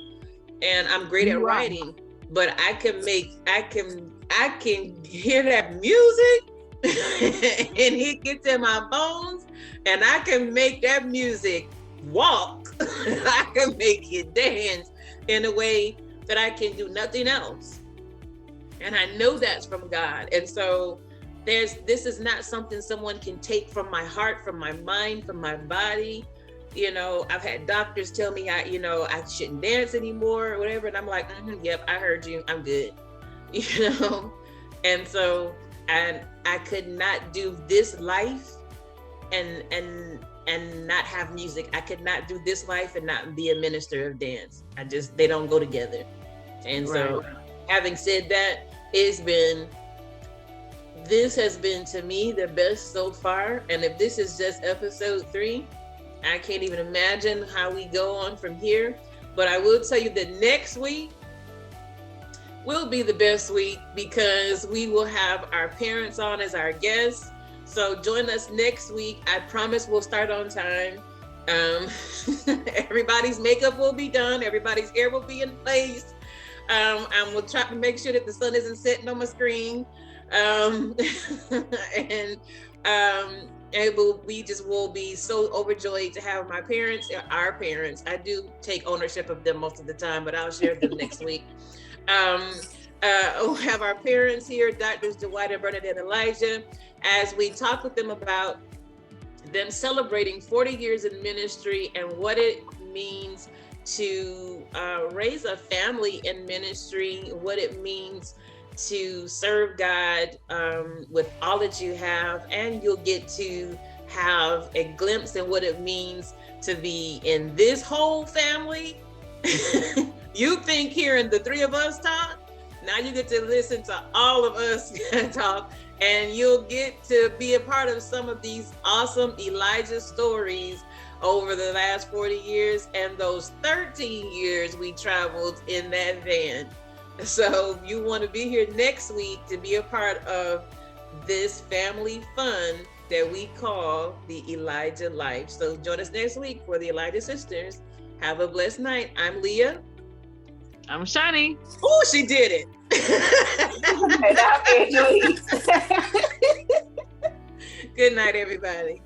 and I'm great at writing, but I can hear that music and it gets in my bones, and I can make that music walk. I can make it dance in a way that I can do nothing else. And I know that's from God. And so this is not something someone can take from my heart, from my mind, from my body. You know, I've had doctors tell me I shouldn't dance anymore or whatever. And I'm like, yep, I heard you, I'm good. You know? And so I could not do this life and not have music. I could not do this life and not be a minister of dance. They don't go together. And so having said that, this has been to me the best so far. And if this is just episode 3, I can't even imagine how we go on from here. But I will tell you that next week will be the best week, because we will have our parents on as our guests. So join us next week. I promise we'll start on time. Everybody's makeup will be done. Everybody's hair will be in place. And we'll try to make sure that the sun isn't setting on my screen. We will be so overjoyed to have our parents. I do take ownership of them most of the time, but I'll share them next week. We'll have our parents here, Drs. Dwight and Bernadette Elijah, as we talk with them about them celebrating 40 years in ministry and what it means to raise a family in ministry, what it means to serve God with all that you have, and you'll get to have a glimpse in what it means to be in this whole family. You think hearing the 3 of us talk, now you get to listen to all of us talk, and you'll get to be a part of some of these awesome Elijah stories over the last 40 years and those 13 years we traveled in that van. So you want to be here next week to be a part of this family fun that we call the Elijah Life. So join us next week for the Elijah Sisters. Have a blessed night. I'm Leah. I'm Shani. Oh, she did it. And I'm Angelique. Good night, everybody.